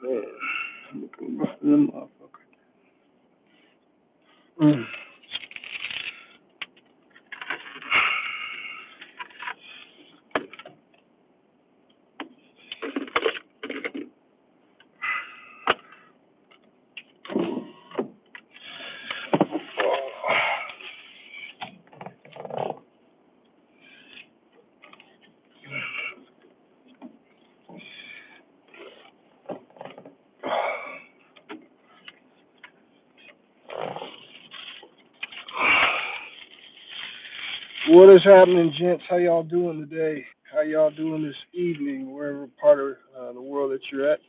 Man, I'm looking rough in the motherfucker. Mm. What is happening, gents? How y'all doing today? How y'all doing this evening, wherever part of the world that you're at?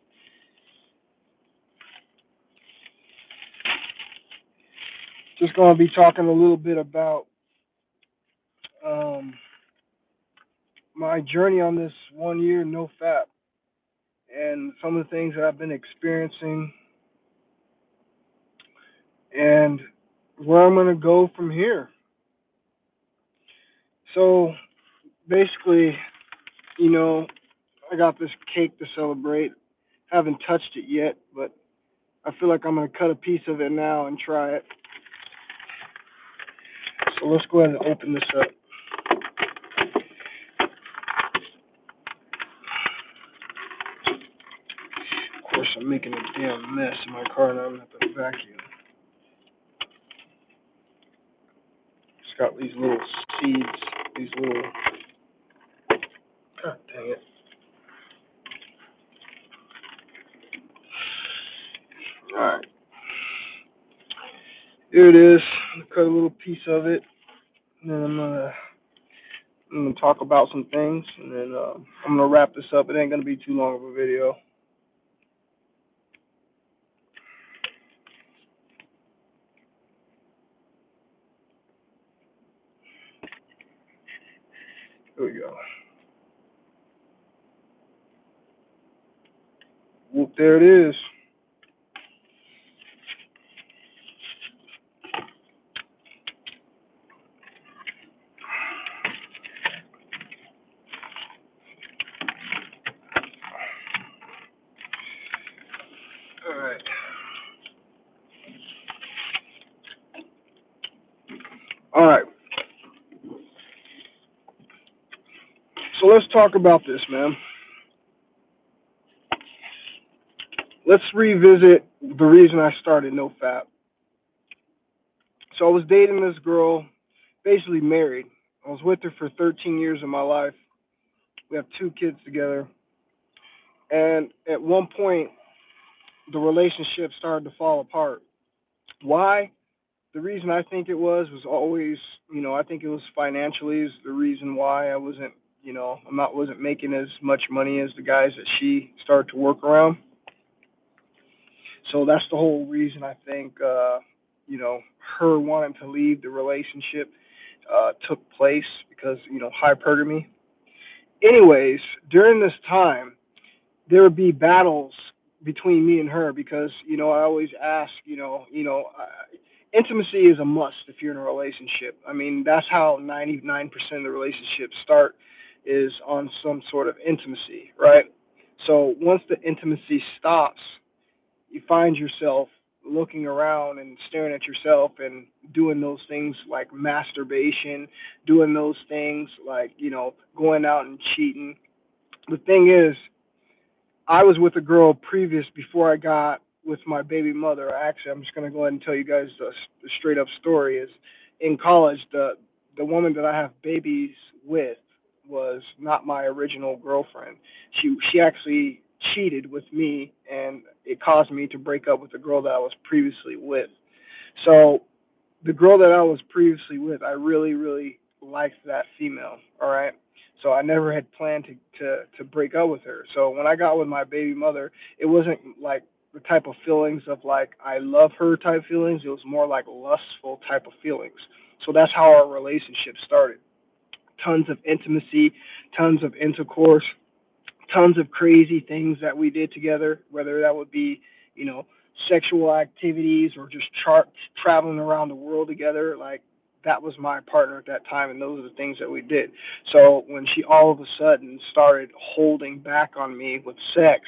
Just going to be talking a little bit about um, my journey on this 1 year no fap and some of the things that I've been experiencing and where I'm going to go from here. So basically, I got this cake to celebrate. Haven't touched it yet, but I feel like I'm going to cut a piece of it now and try it. So let's go ahead and open this up. Of course, I'm making a damn mess in my car and I'm going to have to vacuum. It's got these little seeds, these little, god dang it. Alright, here it is. I'm going to cut a little piece of it, and then I'm gonna talk about some things, and then I'm gonna wrap this up. It ain't gonna be too long of a video. Here we go. Whoop, there it is. All right. All right. So let's talk about this, man. Let's revisit the reason I started NoFap. So I was dating this girl, basically married. I was with her for 13 years of my life. We have 2 kids together. And at one point, the relationship started to fall apart. Why? The reason I think it was always, I think it was financially is the reason why I wasn't, wasn't making as much money as the guys that she started to work around. So that's the whole reason I think, her wanting to leave the relationship took place because, hypergamy. Anyways, during this time, there would be battles between me and her because, I always ask, intimacy is a must if you're in a relationship. I mean, that's how 99% of the relationships start is on some sort of intimacy, right? So once the intimacy stops, you find yourself looking around and staring at yourself and doing those things like masturbation, doing those things like, going out and cheating. The thing is, I was with a girl previous before I got with my baby mother. Actually, I'm just going to go ahead and tell you guys the straight up story is in college, the woman that I have babies with was not my original girlfriend. She actually cheated with me, and it caused me to break up with the girl that I was previously with. So the girl that I was previously with, I really really liked that female. All right. So I never had planned to break up with her. So when I got with my baby mother, it wasn't like the type of feelings of like I love her type feelings. It was more like lustful type of feelings. So that's how our relationship started. Tons of intimacy, tons of intercourse, tons of crazy things that we did together, whether that would be, you know, sexual activities or just traveling around the world together. Like, that was my partner at that time, and those are the things that we did. So when she all of a sudden started holding back on me with sex,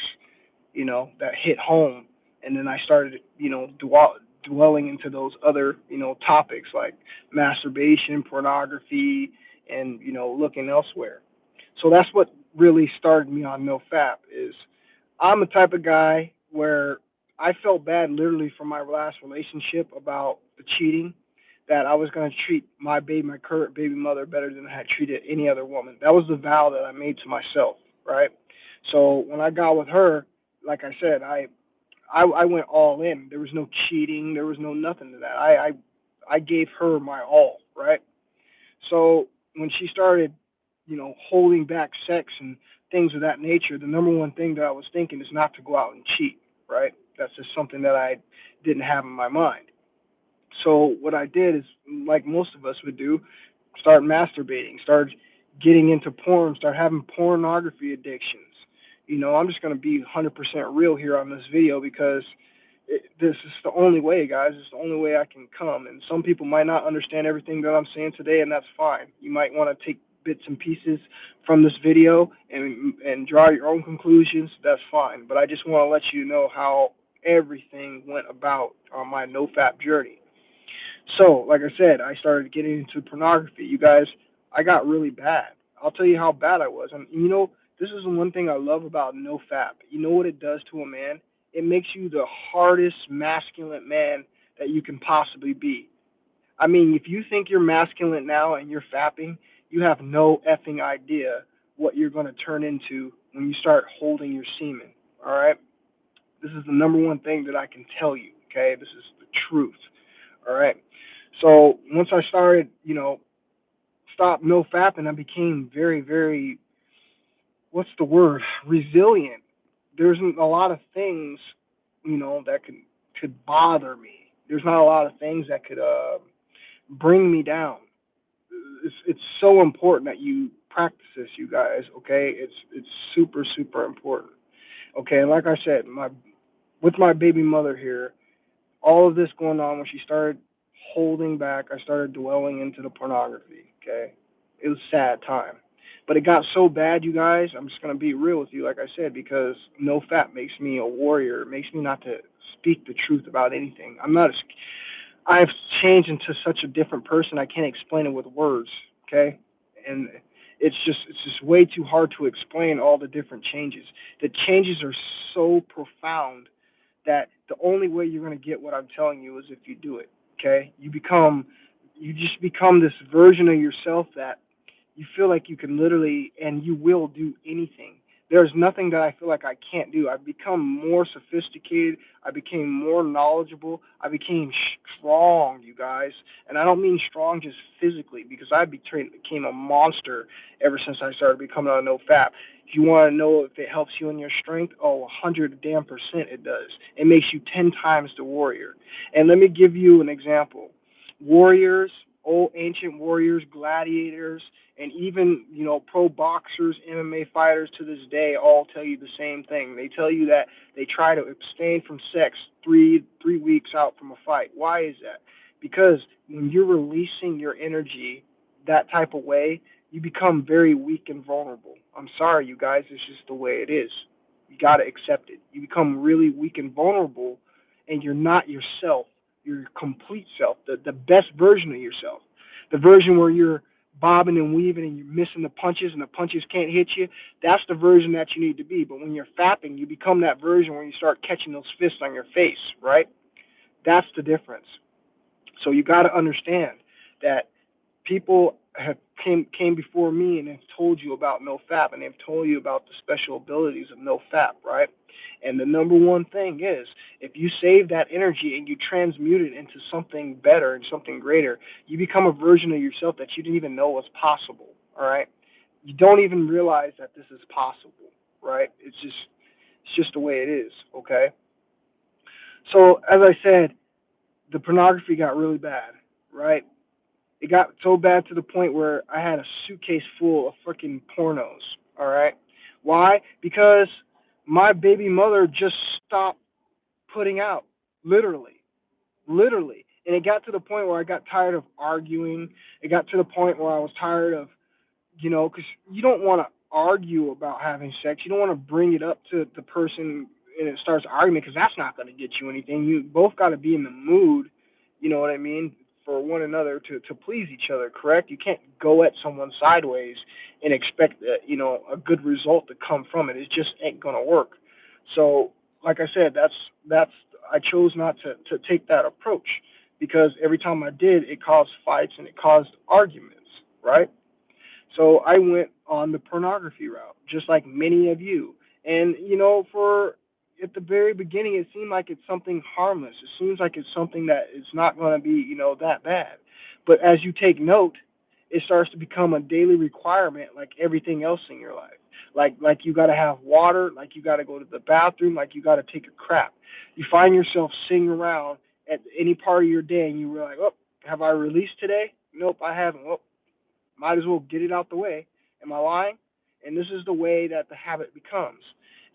that hit home. And then I started, dwelling into those other, topics like masturbation, pornography, and, looking elsewhere. So that's what really started me on no fap. Is I'm the type of guy where I felt bad literally from my last relationship about the cheating, that I was going to treat my current baby mother better than I had treated any other woman. That was the vow that I made to myself, right? So when I got with her, like I said, I went all in. There was no cheating. There was no nothing to that. I gave her my all, right? So when she started, holding back sex and things of that nature, the number one thing that I was thinking is not to go out and cheat, right? That's just something that I didn't have in my mind. So what I did is, like most of us would do, start masturbating, start getting into porn, start having pornography addictions. I'm just going to be 100% real here on this video because this is the only way, guys. It's the only way I can come. And some people might not understand everything that I'm saying today, and that's fine. You might want to take bits and pieces from this video and draw your own conclusions. That's fine. But I just want to let you know how everything went about on my no-fap journey. So, like I said, I started getting into pornography. You guys, I got really bad. I'll tell you how bad I was. And this is the one thing I love about no fap. You know what it does to a man? It makes you the hardest masculine man that you can possibly be. I mean, if you think you're masculine now and you're fapping, you have no effing idea what you're going to turn into when you start holding your semen. All right? This is the number one thing that I can tell you. Okay? This is the truth. All right? So once I started, stop no fapping, I became very, very, what's the word, resilient. There's a lot of things, that could bother me. There's not a lot of things that could bring me down. It's so important that you practice this, you guys. Okay, it's super super important. Okay, and like I said, my with my baby mother here, all of this going on when she started holding back, I started dwelling into the pornography. Okay, it was a sad time, but it got so bad, you guys. I'm just gonna be real with you, like I said, because no fap makes me a warrior. It makes me not to speak the truth about anything. I've changed into such a different person. I can't explain it with words. Okay, and it's just way too hard to explain all the different changes. The changes are so profound that the only way you're going to get what I'm telling you is if you do it. Okay, you just become this version of yourself that you feel like you can literally and you will do anything. There's nothing that I feel like I can't do. I've become more sophisticated. I became more knowledgeable. I became strong, you guys. And I don't mean strong just physically, because became a monster ever since I started becoming on no fap. If you want to know if it helps you in your strength, 100% it does. It makes you 10 times the warrior. And let me give you an example. Warriors, old ancient warriors, gladiators, and even pro boxers, MMA fighters to this day all tell you the same thing. They tell you that they try to abstain from sex three weeks out from a fight. Why is that? Because when you're releasing your energy that type of way, you become very weak and vulnerable. I'm sorry, you guys, it's just the way it is. You got to accept it. You become really weak and vulnerable, and you're not yourself. You're your complete self, the best version of yourself, the version where you're bobbing and weaving and you're missing the punches and the punches can't hit you. That's the version that you need to be. But when you're fapping, you become that version where you start catching those fists on your face, right? That's the difference. So you got to understand that people have came before me and have told you about no fap, and they've told you about the special abilities of no fap, right? And the number one thing is, if you save that energy and you transmute it into something better and something greater, you become a version of yourself that you didn't even know was possible. All right, you don't even realize that this is possible, right? It's just the way it is. Okay. So as I said, the pornography got really bad, right? It got so bad to the point where I had a suitcase full of freaking pornos. All right. Why? Because my baby mother just stopped putting out, literally, literally. And it got to the point where I got tired of arguing. It got to the point where I was tired of, because you don't want to argue about having sex. You don't want to bring it up to the person and it starts argument, because that's not going to get you anything. You both got to be in the mood, you know what I mean, for one another to please each other. Correct? You can't go at someone sideways and expect a good result to come from it. It just ain't going to work. So, like I said, that's I chose not to take that approach, because every time I did, it caused fights and it caused arguments. Right? So I went on the pornography route, just like many of you. And for at the very beginning, it seemed like it's something harmless. It seems like it's something that is not going to be, that bad. But as you take note, it starts to become a daily requirement, like everything else in your life. Like you got to have water, like you got to go to the bathroom, like you got to take a crap. You find yourself sitting around at any part of your day, and you were like, "Oh, have I released today? Nope, I haven't. Well, might as well get it out the way." Am I lying? And this is the way that the habit becomes.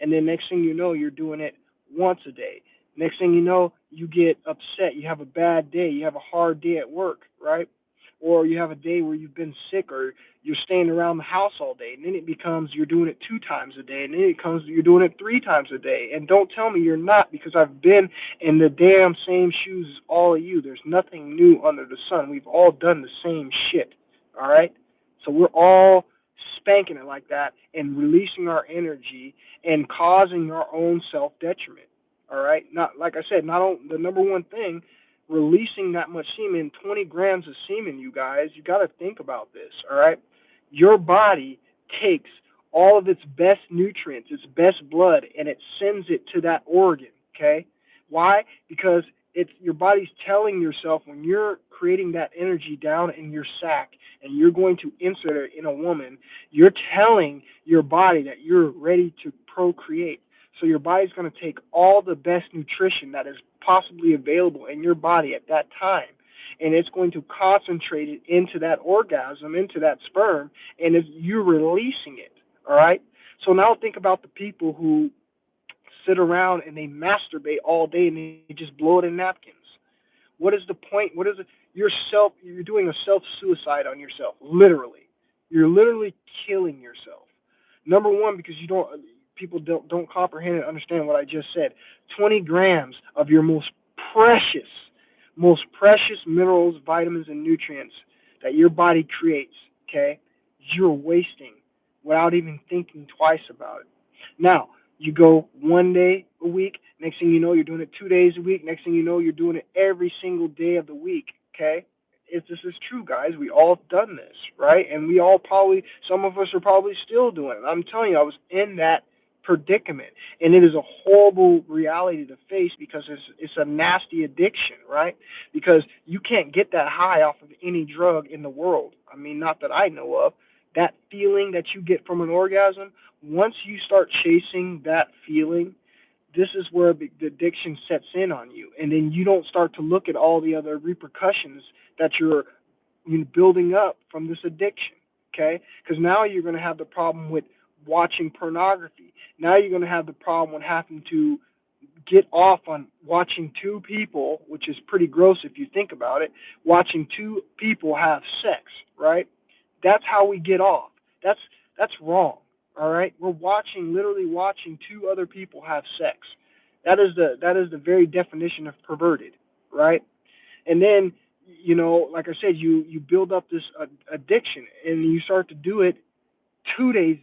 And then next thing you know, you're doing it once a day. Next thing you know, you get upset. You have a bad day. You have a hard day at work, right? Or you have a day where you've been sick, or you're staying around the house all day. And then it becomes you're doing it 2 times a day. And then it comes you're doing it 3 times a day. And don't tell me you're not, because I've been in the damn same shoes as all of you. There's nothing new under the sun. We've all done the same shit. All right? So we're all spanking it like that and releasing our energy and causing our own self detriment. All right? Not, like I said, not on, the number one thing, releasing that much semen, 20 grams of semen, you guys, you got to think about this. All right? Your body takes all of its best nutrients, its best blood, and it sends it to that organ. Okay? Why? Because it's your body's telling yourself, when you're creating that energy down in your sac and you're going to insert it in a woman, you're telling your body that you're ready to procreate. So your body's going to take all the best nutrition that is possibly available in your body at that time, and it's going to concentrate it into that orgasm, into that sperm, and if you're releasing it. All right? So now think about the people who sit around and they masturbate all day and they just blow it in napkins. What is the point? What is it? You're doing a self-suicide on yourself, literally. You're literally killing yourself. Number one, because people don't comprehend and understand what I just said. 20 grams of your most precious minerals, vitamins, and nutrients that your body creates, okay, you're wasting without even thinking twice about it. Now, you go one day a week. Next thing you know, you're doing it 2 days a week. Next thing you know, you're doing it every single day of the week. Okay? If this is true, guys, we all have done this, right? And we all some of us are probably still doing it. I'm telling you, I was in that predicament, and it is a horrible reality to face, because it's a nasty addiction, right? Because you can't get that high off of any drug in the world. I mean, not that I know of. That feeling that you get from an orgasm, once you start chasing that feeling, this is where the addiction sets in on you. And then you don't start to look at all the other repercussions that you're building up from this addiction, okay? Because now you're going to have the problem with watching pornography. Now you're going to have the problem with having to get off on watching two people, which is pretty gross if you think about it, watching two people have sex, right? That's how we get off. That's wrong. All right, we're literally watching two other people have sex. That is the very definition of perverted, right? And then, like I said, you build up this addiction, and you start to do it 2 days,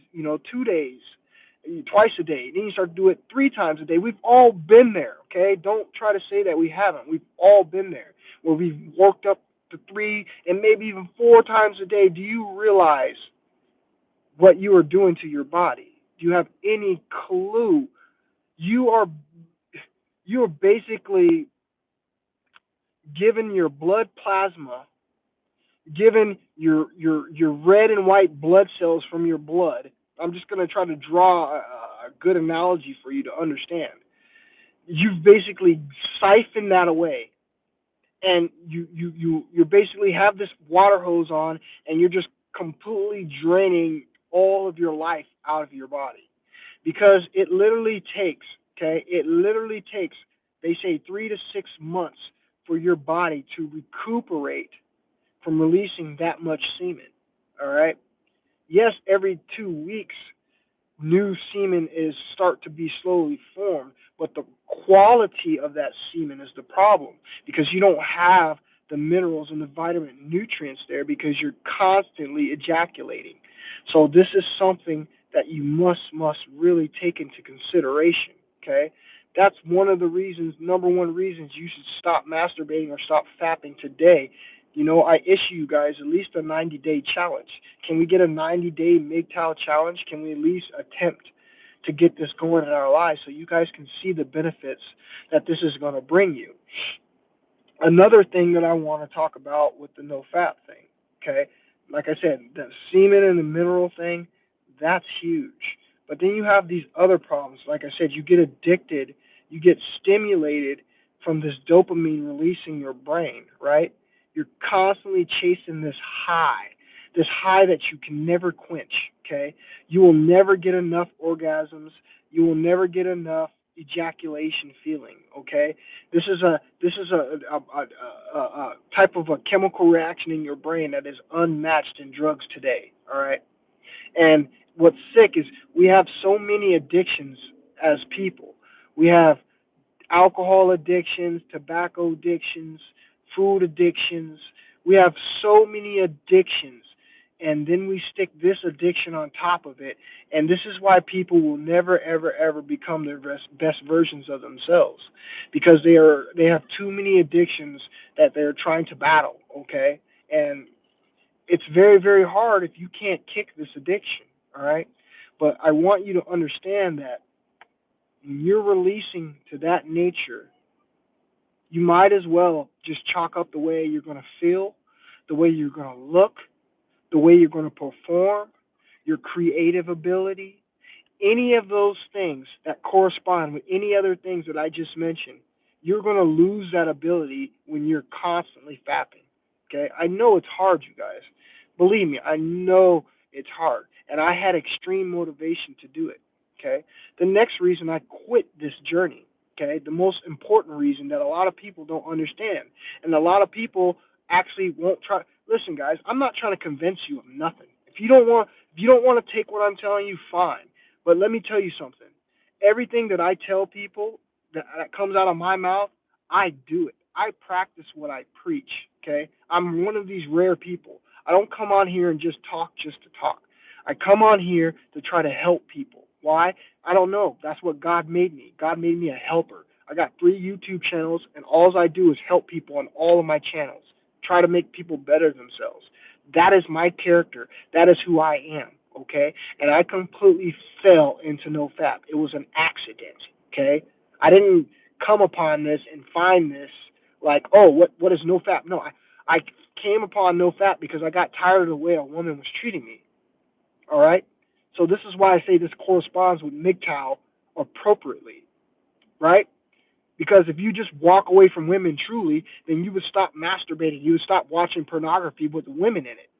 twice a day. Then you start to do it 3 times a day. We've all been there, okay? Don't try to say that we haven't. We've all been there, where we've worked up to 3 and maybe even 4 times a day. Do you realize what you are doing to your body? Do you have any clue? You are basically giving your blood plasma, giving your red and white blood cells from your blood. I'm just going to try to draw a good analogy for you to understand. You've basically siphoned that away, and you basically have this water hose on, and you're just completely draining all of your life out of your body, because it literally takes, they say 3 to 6 months for your body to recuperate from releasing that much semen. All right? Yes, every 2 weeks new semen is start to be slowly formed, but the quality of that semen is the problem because you don't have the minerals and the vitamin nutrients there because you're constantly ejaculating. So this is something that you must really take into consideration. Okay, that's one of the reasons, number one reasons you should stop masturbating or stop fapping today. You know, I issue you guys at least a 90-day challenge. Can we get a 90-day MGTOW challenge? Can we at least attempt to get this going in our lives so you guys can see the benefits that this is going to bring you? Another thing that I want to talk about with the no fap thing, okay? Like I said, the semen and the mineral thing, that's huge. But then you have these other problems. Like I said, you get addicted, you get stimulated from this dopamine releasing your brain, right? You're constantly chasing this high that you can never quench, okay? You will never get enough orgasms. You will never get enough ejaculation feeling, okay? This is a type of a chemical reaction in your brain that is unmatched in drugs today. All right, and what's sick is we have so many addictions as people. We have alcohol addictions, tobacco addictions, food addictions. We have so many addictions. And then we stick this addiction on top of it. And this is why people will never, ever, ever become their best versions of themselves because they have too many addictions that they're trying to battle. Okay, and it's very, very hard if you can't kick this addiction. All right, but I want you to understand that when you're releasing to that nature, you might as well just chalk up the way you're going to feel, the way you're going to look, the way you're going to perform, your creative ability, any of those things that correspond with any other things that I just mentioned, you're going to lose that ability when you're constantly fapping. Okay? I know it's hard, you guys. Believe me, I know it's hard. And I had extreme motivation to do it. Okay? The next reason I quit this journey, okay, the most important reason that a lot of people don't understand, and a lot of people actually won't try. Listen, guys, I'm not trying to convince you of nothing. If you don't want to take what I'm telling you, fine. But let me tell you something. Everything that I tell people that comes out of my mouth, I do it. I practice what I preach. Okay, I'm one of these rare people. I don't come on here and just to talk. I come on here to try to help people. Why? I don't know. That's what God made me. God made me a helper. I got 3 YouTube channels, and all I do is help people on all of my channels. Try to make people better themselves. That is my character. That is who I am. Okay, and I completely fell into no fap. It was an accident. Okay, I didn't come upon this and find this like, oh, what is no fap? No, I came upon no fap because I got tired of the way a woman was treating me. All right, so this is why I say this corresponds with MGTOW appropriately, right? Because if you just walk away from women truly, then you would stop masturbating. You would stop watching pornography with women in it.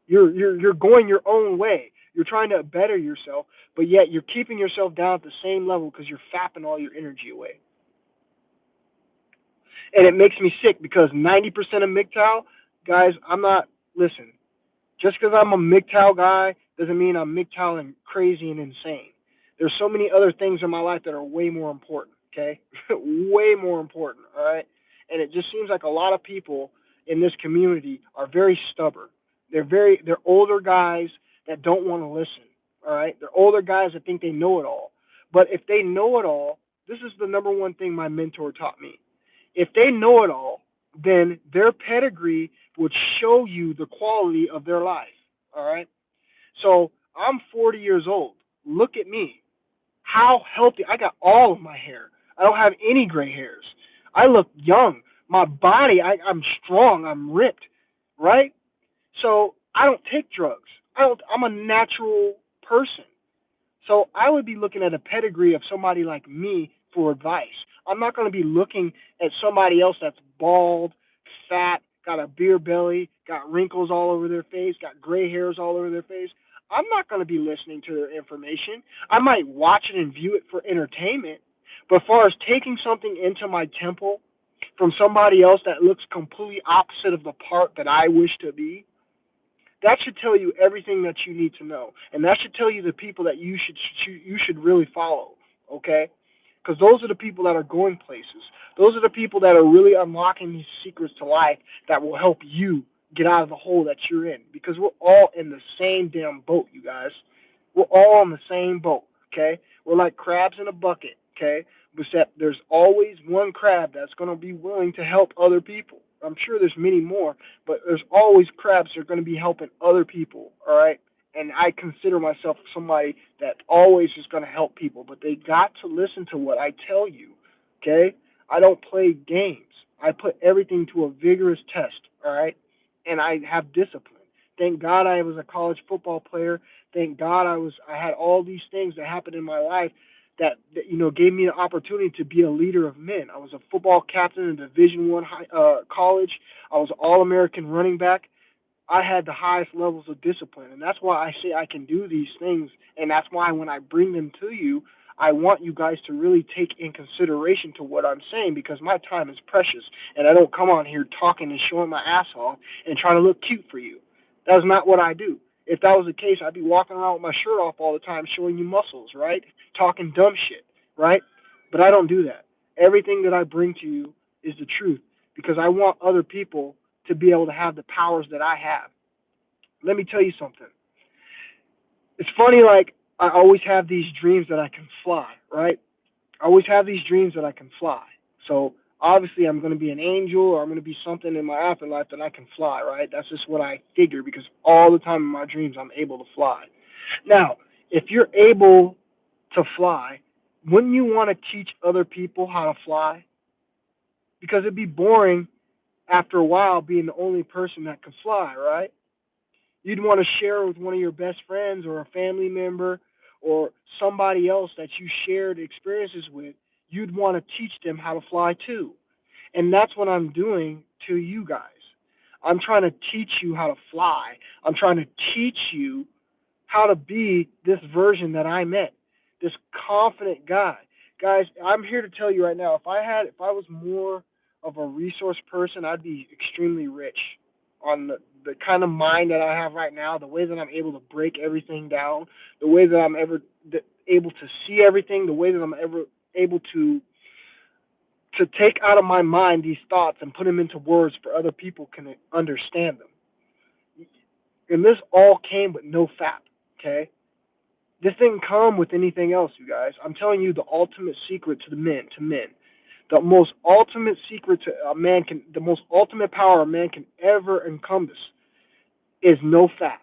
You're going your own way. You're trying to better yourself, but yet you're keeping yourself down at the same level because you're fapping all your energy away. And it makes me sick because 90% of MGTOW guys, I'm not. Listen, just because I'm a MGTOW guy doesn't mean I'm MGTOW and crazy and insane. There's so many other things in my life that are way more important. Okay, way more important. All right, and it just seems like a lot of people in this community are very stubborn. They're older guys that don't want to listen. All right, they're older guys that think they know it all. But if they know it all, this is the number one thing my mentor taught me. If they know it all, then their pedigree would show you the quality of their life. All right. So I'm 40 years old. Look at me. How healthy. I got all of my hair. I don't have any gray hairs. I look young. My body, I'm strong. I'm ripped. Right? So I don't take drugs. I'm a natural person. So I would be looking at a pedigree of somebody like me for advice. I'm not going to be looking at somebody else that's bald, fat, got a beer belly, got wrinkles all over their face, got gray hairs all over their face. I'm not going to be listening to their information. I might watch it and view it for entertainment. But as far as taking something into my temple from somebody else that looks completely opposite of the part that I wish to be, That should tell you everything that you need to know, and that should tell you the people that you should really follow. Okay, because those are the people that are going places. Those are the people that are really unlocking these secrets to life that will help you get out of the hole that you're in. Because we're all in the same damn boat, you guys. We're all in the same boat. Okay, we're like crabs in a bucket. Okay, except there's always one crab that's going to be willing to help other people. I'm sure there's many more, but there's always crabs that are going to be helping other people. All right, and I consider myself somebody that always is going to help people, but they got to listen to what I tell you. Okay, I don't play games. I put everything to a vigorous test. All right, and I have discipline. Thank God I was a college football player. Thank God I had all these things that happened in my life that gave me an opportunity to be a leader of men. I was a football captain in Division One college. I was an All-American running back. I had the highest levels of discipline, and that's why I say I can do these things, and that's why when I bring them to you, I want you guys to really take in consideration to what I'm saying, because my time is precious, and I don't come on here talking and showing my ass off and trying to look cute for you. That's not what I do. If that was the case, I'd be walking around with my shirt off all the time showing you muscles, right? Talking dumb shit, right? But I don't do that. Everything that I bring to you is the truth, because I want other people to be able to have the powers that I have. Let me tell you something. It's funny, like, I always have these dreams that I can fly, right? I always have these dreams that I can fly. So obviously I'm going to be an angel, or I'm going to be something in my afterlife that I can fly, right? That's just what I figure, because all the time in my dreams I'm able to fly. Now, if you're able to fly, wouldn't you want to teach other people how to fly? Because it'd be boring after a while being the only person that can fly, right? You'd want to share with one of your best friends or a family member or somebody else that you shared experiences with. You'd want to teach them how to fly too. And that's what I'm doing to you guys. I'm trying to teach you how to fly. I'm trying to teach you how to be this version that I met, this confident guy. Guys, I'm here to tell you right now, if I was more of a resource person, I'd be extremely rich on the kind of mind that I have right now, the way that I'm able to break everything down, the way that I'm able to see everything, the way that I'm ever able to take out of my mind these thoughts and put them into words for other people can understand them. And this all came with no fap, okay? This didn't come with anything else, you guys. I'm telling you the ultimate secret to men. The most ultimate secret to a man can, the most ultimate power a man can ever encompass is no fap.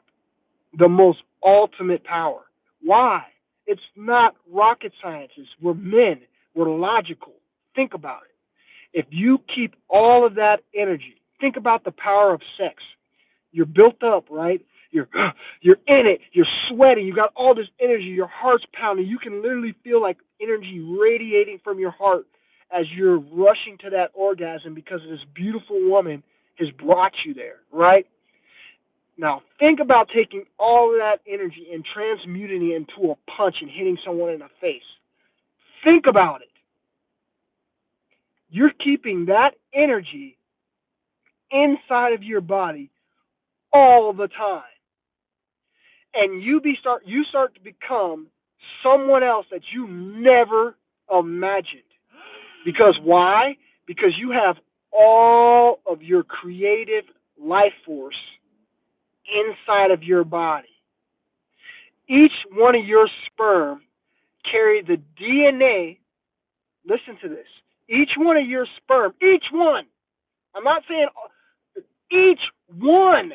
The most ultimate power. Why? It's not rocket scientists. We're men. We're logical. Think about it. If you keep all of that energy, think about the power of sex. You're built up, right? You're you're in it. You're sweating. You got all this energy. Your heart's pounding. You can literally feel like energy radiating from your heart as you're rushing to that orgasm because this beautiful woman has brought you there, right? Now think about taking all of that energy and transmuting it into a punch and hitting someone in the face. Think about it. You're keeping that energy inside of your body all the time. And you start to become someone else that you never imagined. Because why? Because you have all of your creative life force inside of your body. Each one of your sperm carry the DNA. Listen to this. Each one of your sperm, each one. I'm not saying each one,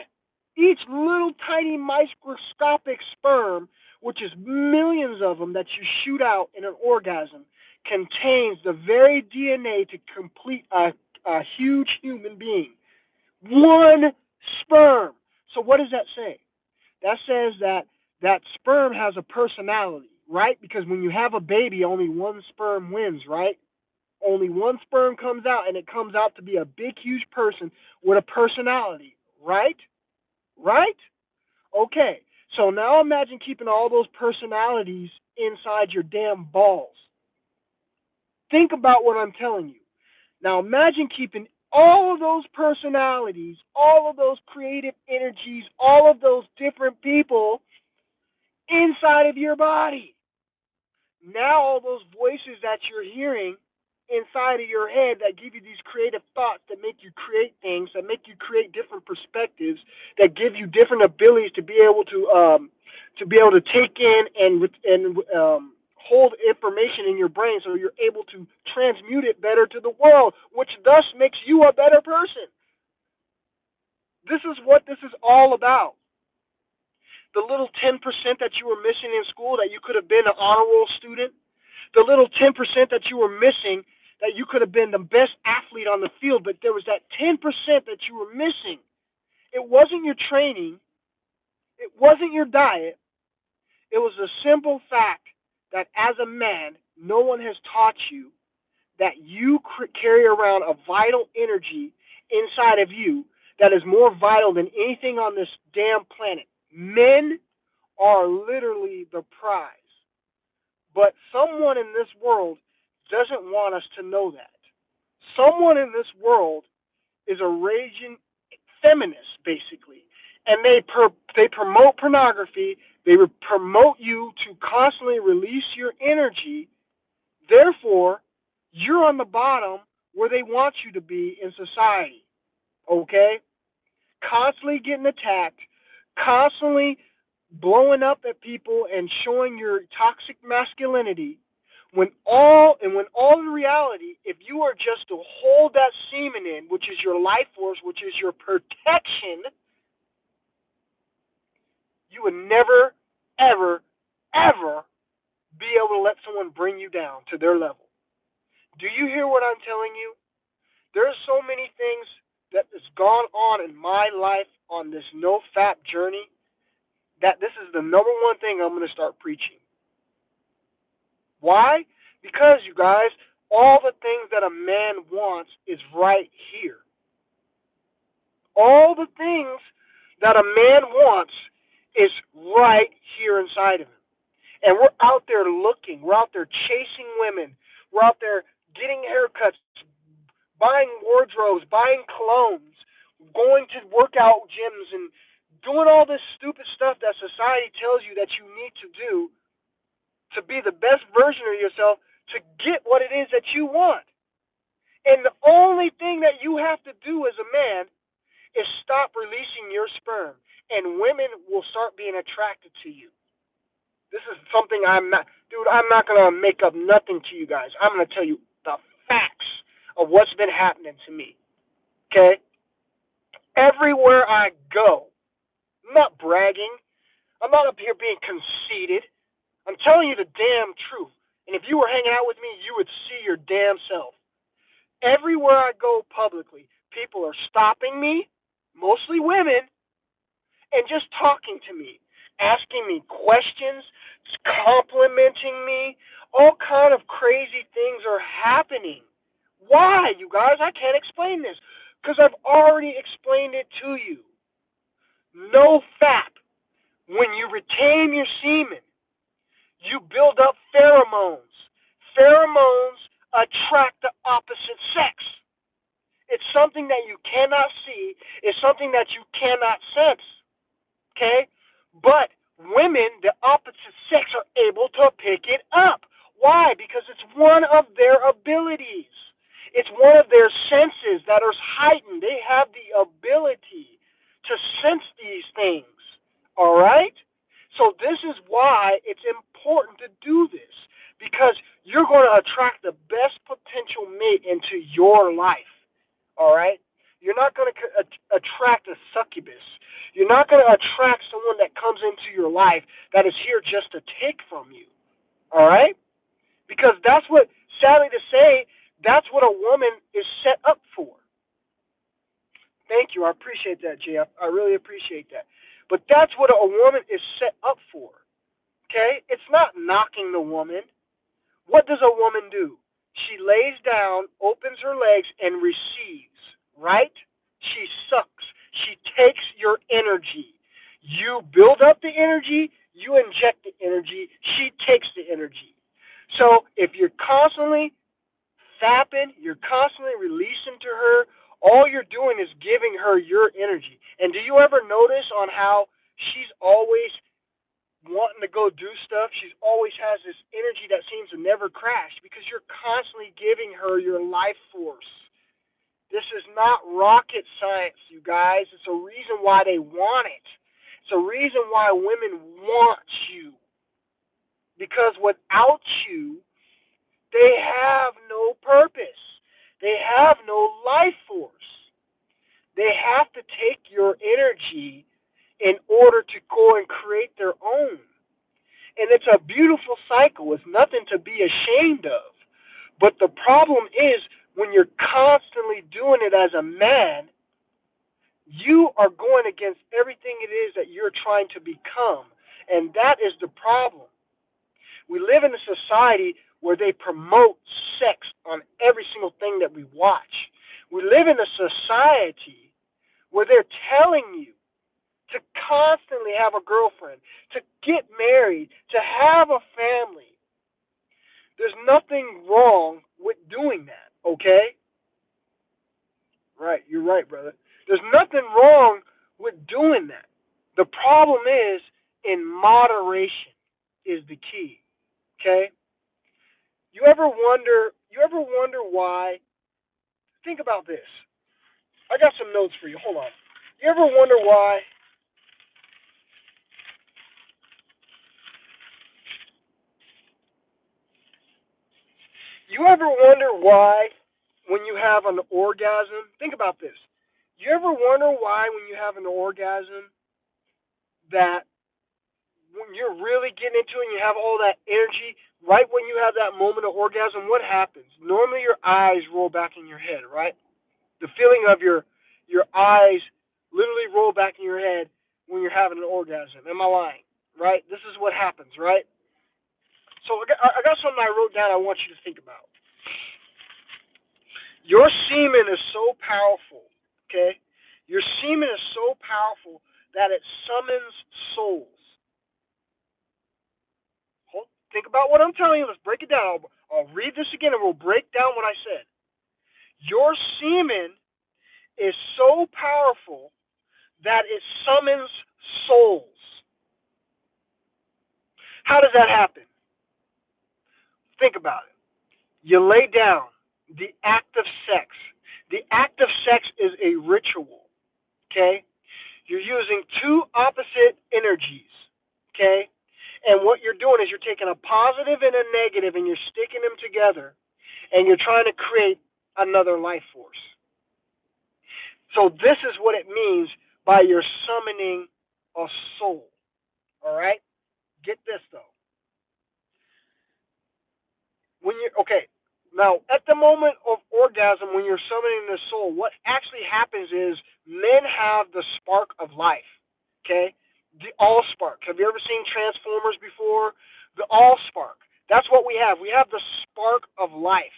each little tiny microscopic sperm, which is millions of them that you shoot out in an orgasm, contains the very DNA to complete a huge human being. One sperm. So what does that say? That says that that sperm has a personality, right? Because when you have a baby, only one sperm wins, right? Only one sperm comes out, and it comes out to be a big, huge person with a personality, right? Right? Okay. So now imagine keeping all those personalities inside your damn balls. Think about what I'm telling you. Now imagine keeping all of those personalities, all of those creative energies, all of those different people inside of your body. Now all those voices that you're hearing inside of your head that give you these creative thoughts that make you create things, that make you create different perspectives, that give you different abilities to be able to take in and hold information in your brain, so you're able to transmute it better to the world, which thus makes you a better person. This is what this is all about. The little 10% that you were missing in school, that you could have been an honor roll student, the little 10% that you were missing, that you could have been the best athlete on the field, but there was that 10% that you were missing. It wasn't your training, it wasn't your diet, it was the simple fact that as a man, no one has taught you that you carry around a vital energy inside of you that is more vital than anything on this damn planet. Men are literally the prize. But someone in this world doesn't want us to know that. Someone in this world is a raging feminist, basically, and they promote pornography. They promote you to constantly release your energy. Therefore, you're on the bottom where they want you to be in society. Okay? Constantly getting attacked, constantly blowing up at people and showing your toxic masculinity, when all in reality, if you are just to hold that semen in, which is your life force, which is your protection, you would never, ever, ever be able to let someone bring you down to their level. Do you hear what I'm telling you? There's so many things that has gone on in my life on this no fap journey that this is the number one thing I'm going to start preaching. Why? Because, you guys, all the things that a man wants is right here. All the things that a man wants is right here inside of him. And we're out there looking. We're out there chasing women. We're out there getting haircuts, buying wardrobes, buying colognes, going to workout gyms, and doing all this stupid stuff that society tells you that you need to do to be the best version of yourself to get what it is that you want. And the only thing that you have to do as a man is stop releasing your sperm, and women will start being attracted to you. This is something I'm not going to make up nothing to you guys. I'm going to tell you the facts of what's been happening to me. Okay? Everywhere I go, I'm not bragging. I'm not up here being conceited. I'm telling you the damn truth. And if you were hanging out with me, you would see your damn self. Everywhere I go publicly, people are stopping me, mostly women, and just talking to me, asking me questions, complimenting me. All kind of crazy things are happening. Why, you guys? I can't explain this because I've already explained it to you. No fap. When you retain your semen, you build up pheromones. Pheromones attract the opposite sex. It's something that you cannot see. It's something that you cannot sense. Okay? But women, the opposite sex, are able to pick it up. Why? Because it's one of their abilities. It's one of their senses that are heightened. They have the ability to sense these things. All right? So this is why it's important to do this, because you're going to attract the best potential mate into your life. All right? You're not going to attract a succubus. You're not going to attract someone that comes into your life that is here just to take from you. All right? Because that's what, sadly to say, that's what a woman is set up for. Thank you. I appreciate that, Jay. I really appreciate that. But that's what a woman is set up for. Okay? It's not knocking the woman. What does a woman do? She lays down, opens her legs, and receives, right? She sucks. She takes your energy. You build up the energy, you inject the energy, she takes the energy. So if you're constantly fapping, you're constantly releasing to her All you're doing is giving her your energy. And do you ever notice on how she's always wanting to go do stuff? She always has this energy that seems to never crash because you're constantly giving her your life force. This is not rocket science, you guys. It's a reason why they want it. It's a reason why women want you. Because without you, they have no purpose. They have no life force. They have to take your energy in order to go and create their own. And it's a beautiful cycle. It's nothing to be ashamed of. But the problem is when you're constantly doing it as a man, you are going against everything it is that you're trying to become. And that is the problem. We live in a society where they promote sex on every single thing that we watch. We live in a society where they're telling you to constantly have a girlfriend, to get married, to have a family. There's nothing wrong with doing that, okay? Right, you're right, brother. There's nothing wrong with doing that. The problem is in moderation is the key, okay? You ever wonder why? Think about this. I got some notes for you. Hold on. You ever wonder why You ever wonder why when you have an orgasm? Think about this. You ever wonder why when you have an orgasm that when you're really getting into it and you have all that energy, right when you have that moment of orgasm, what happens? Normally your eyes roll back in your head, right? The feeling of your eyes literally roll back in your head when you're having an orgasm. Am I lying? Right? This is what happens, right? So I got something I wrote down I want you to think about. Your semen is so powerful, okay? Your semen is so powerful that it summons souls. Think about what I'm telling you. Let's break it down. I'll read this again and we'll break down what I said. Your semen is so powerful that it summons souls. How does that happen? Think about it. You lay down. The act of sex. The act of sex is a ritual, okay? You're using two opposite energies, okay? And what you're doing is you're taking a positive and a negative and you're sticking them together and you're trying to create another life force. So this is what it means by your summoning a soul, all right? Get this, though. When you're, okay, now at the moment of orgasm, when you're summoning the soul, what actually happens is men have the spark of life, okay? The all spark. Have you ever seen Transformers before? The all spark. That's what we have. We have the spark of life.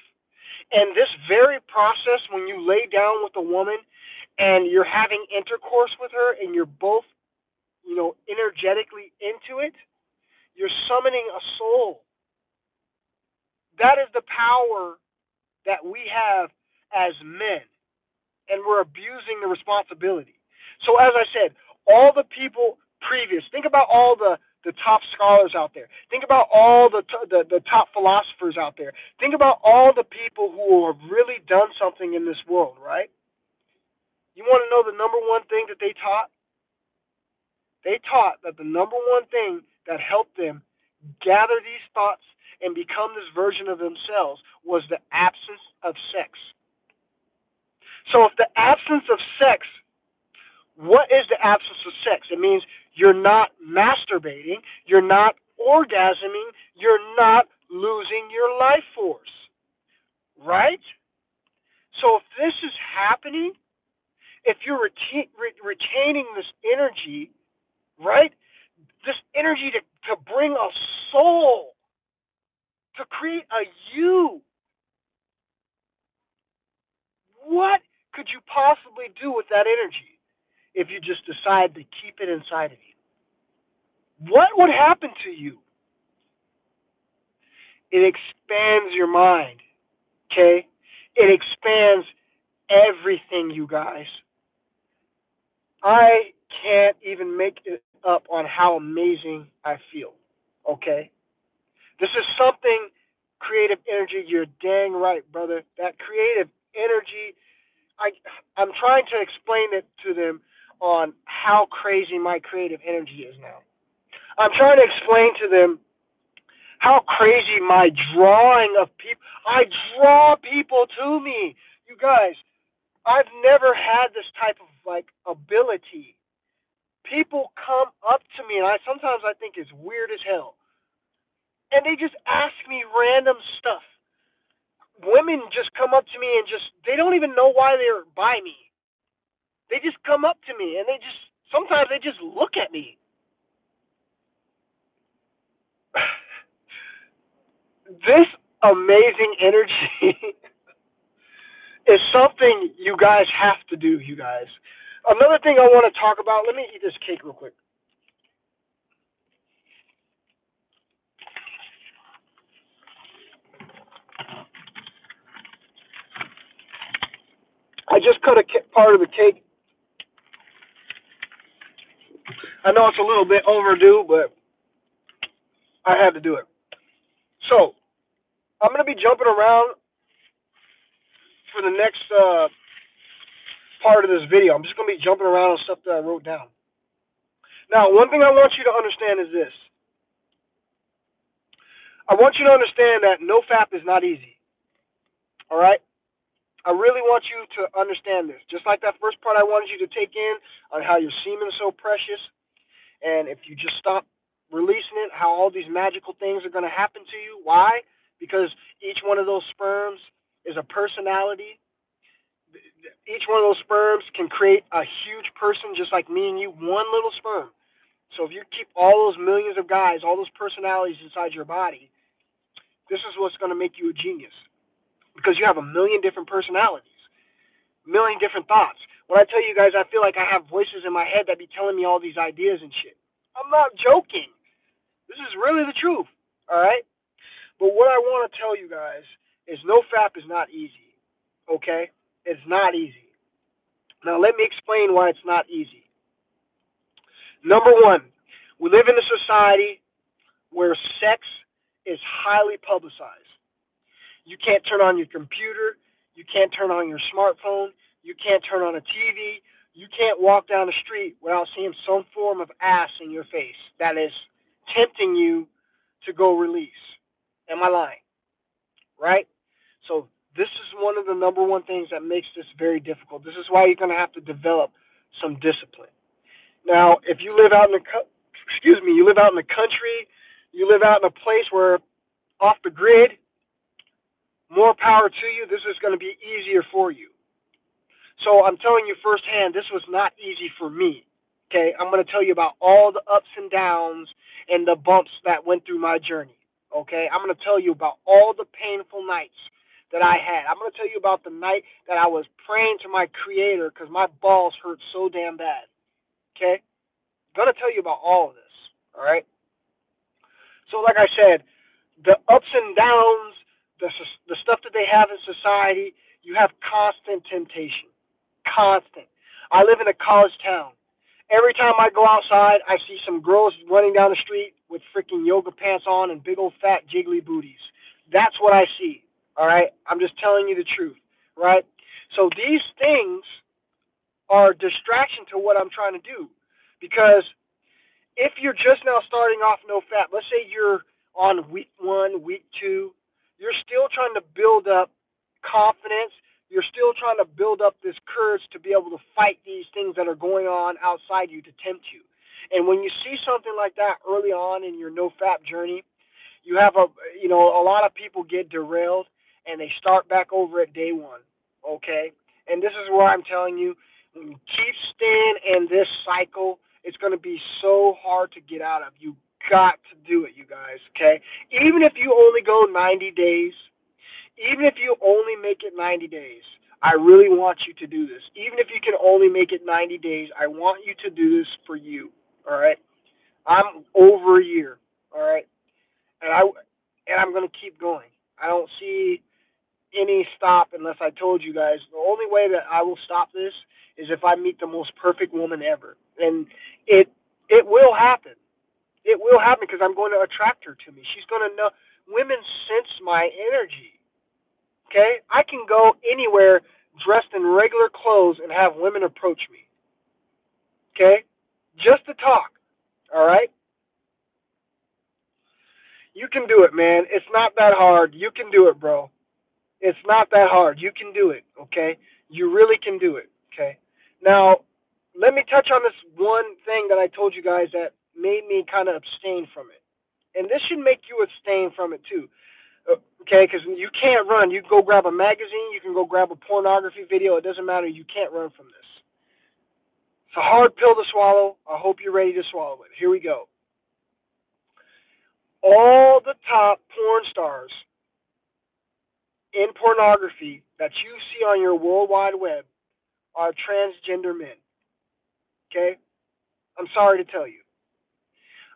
And this very process, when you lay down with a woman and you're having intercourse with her and you're both, energetically into it, you're summoning a soul. That is the power that we have as men, and we're abusing the responsibility. So as I said, all the people previous, think about all the top scholars out there. Think about all the top philosophers out there. Think about all the people who have really done something in this world, right? You want to know the number one thing that they taught? They taught that the number one thing that helped them gather these thoughts and become this version of themselves was the absence of sex. So if the absence of sex, what is the absence of sex? It means you're not masturbating, you're not orgasming, you're not losing your life force. Right? So if this is happening, if you're retaining this energy, right? This energy to bring a soul, to create a you. What could you possibly do with that energy if you just decide to keep it inside of you? What would happen to you? It expands your mind, okay? It expands everything, you guys. I can't even make it up on how amazing I feel. Okay? This is something, creative energy, you're dang right, brother. That creative energy, I I'm trying to explain it to them on how crazy my creative energy is now. I'm trying to explain to them how crazy my drawing of people. I draw people to me. You guys, I've never had this type of like ability. People come up to me, and I sometimes I think it's weird as hell, and they just ask me random stuff. Women just come up to me and just they don't even know why they're by me. They just come up to me and they just sometimes they just look at me. This amazing energy is something you guys have to do, you guys. Another thing I want to talk about, let me eat this cake real quick. I just cut a part of the cake. I know it's a little bit overdue, but I had to do it. So, I'm going to be jumping around for the next part of this video. I'm just going to be jumping around on stuff that I wrote down. Now, one thing I want you to understand is this. I want you to understand that no fap is not easy. All right? I really want you to understand this. Just like that first part I wanted you to take in on how your semen is so precious, and if you just stop releasing it, how all these magical things are going to happen to you. Why? Because each one of those sperms is a personality. Each one of those sperms can create a huge person, just like me and you, one little sperm. So if you keep all those millions of guys, all those personalities inside your body, this is what's going to make you a genius. Because you have a million different personalities, a million different thoughts. When I tell you guys, I feel like I have voices in my head that be telling me all these ideas and shit. I'm not joking. This is really the truth. All right? But what I want to tell you guys is no fap is not easy. Okay? It's not easy. Now, let me explain why it's not easy. Number one, we live in a society where sex is highly publicized. You can't turn on your computer. You can't turn on your smartphone. You can't turn on a TV. You can't walk down the street without seeing some form of ass in your face that is tempting you to go release. Am I lying? Right? So this is one of the number one things that makes this very difficult. This is why you're going to have to develop some discipline. Now, if you live out in the you live out in the country, you live out in a place where off the grid, more power to you. This is going to be easier for you. So I'm telling you firsthand, this was not easy for me. Okay, I'm going to tell you about all the ups and downs and the bumps that went through my journey. Okay, I'm going to tell you about all the painful nights that I had. I'm going to tell you about the night that I was praying to my Creator because my balls hurt so damn bad. Okay, I'm going to tell you about all of this. All right. So, like I said, the ups and downs, the stuff that they have in society, you have constant temptation. Constant. I live in a college town. Every time I go outside, I see some girls running down the street with freaking yoga pants on and big old fat jiggly booties. That's what I see. All right? I'm just telling you the truth, right? So these things are a distraction to what I'm trying to do. Because if you're just now starting off no fap, let's say you're on week 1, week 2, you're still trying to build up confidence. You're still trying to build up this courage to be able to fight these things that are going on outside you to tempt you. And when you see something like that early on in your no fap journey, you have a lot of people get derailed and they start back over at day one. Okay? And this is where I'm telling you, when you keep staying in this cycle, it's going to be so hard to get out of. You got to do it, you guys, okay? Even if you only go 90 days, even if you only make it 90 days, I really want you to do this. Even if you can only make it 90 days, I want you to do this for you, all right? I'm over a year, all right? And I'm going to keep going. I don't see any stop unless I told you guys. The only way that I will stop this is if I meet the most perfect woman ever, and it it will happen. It will happen because I'm going to attract her to me. She's going to know. Women sense my energy. Okay, I can go anywhere dressed in regular clothes and have women approach me. Okay, just to talk. All right, you can do it, man. It's not that hard. You can do it, bro. It's not that hard. You can do it, okay? You really can do it, okay? Now, let me touch on this one thing that I told you guys that made me kind of abstain from it. And this should make you abstain from it too, okay? Because you can't run. You can go grab a magazine, you can go grab a pornography video. It doesn't matter. You can't run from this. It's a hard pill to swallow. I hope you're ready to swallow it. Here we go. All the top porn stars in pornography that you see on your World Wide Web are transgender men. Okay? I'm sorry to tell you.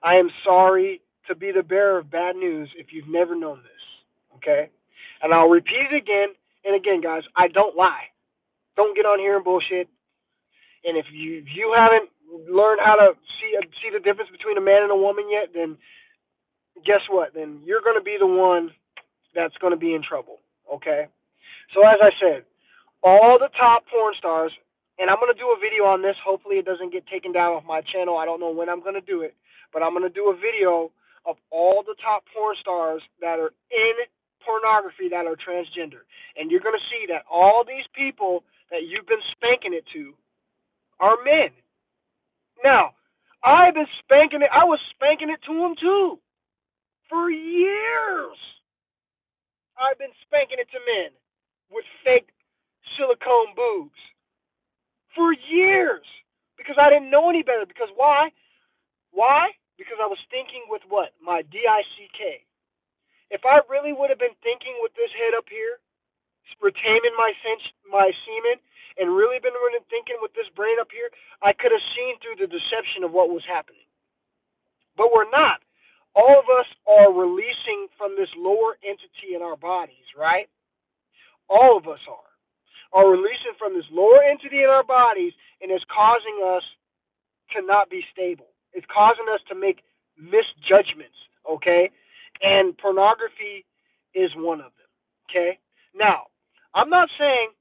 I am sorry to be the bearer of bad news if you've never known this. Okay? And I'll repeat it again and again, guys. I don't lie. Don't get on here and bullshit. And if you haven't learned how to see the difference between a man and a woman yet, then guess what? Then you're going to be the one that's going to be in trouble. Okay? So as I said, all the top porn stars, and I'm going to do a video on this. Hopefully it doesn't get taken down off my channel. I don't know when I'm going to do it, but I'm going to do a video of all the top porn stars that are in pornography that are transgender. And you're going to see that all these people that you've been spanking it to are men. Now, I've been spanking it. I was spanking it to them too for years. I've been spanking it to men with fake silicone boobs for years because I didn't know any better. Because why? Why? Because I was thinking with what? My DICK. If I really would have been thinking with this head up here, retaining my semen, and really been thinking with this brain up here, I could have seen through the deception of what was happening. But we're not. All of us are releasing from this lower entity in our bodies, right? All of us are releasing from this lower entity in our bodies, and it's causing us to not be stable. It's causing us to make misjudgments, okay? And pornography is one of them, okay? Now, I'm not saying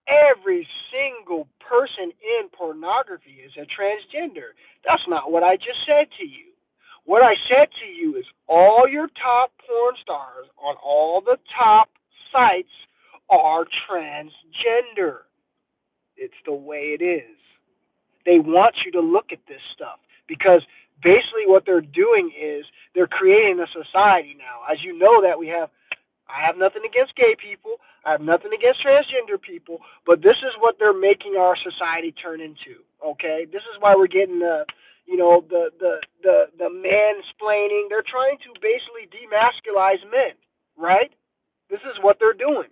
every single person in pornography is a transgender. That's not what I just said to you. What I said to you is all your top porn stars on all the top sites are transgender. It's the way it is. They want you to look at this stuff because basically what they're doing is they're creating a society now. As you know that I have nothing against gay people. I have nothing against transgender people, but this is what they're making our society turn into. Okay, this is why we're getting the mansplaining. They're trying to basically demasculize men, right? This is what they're doing,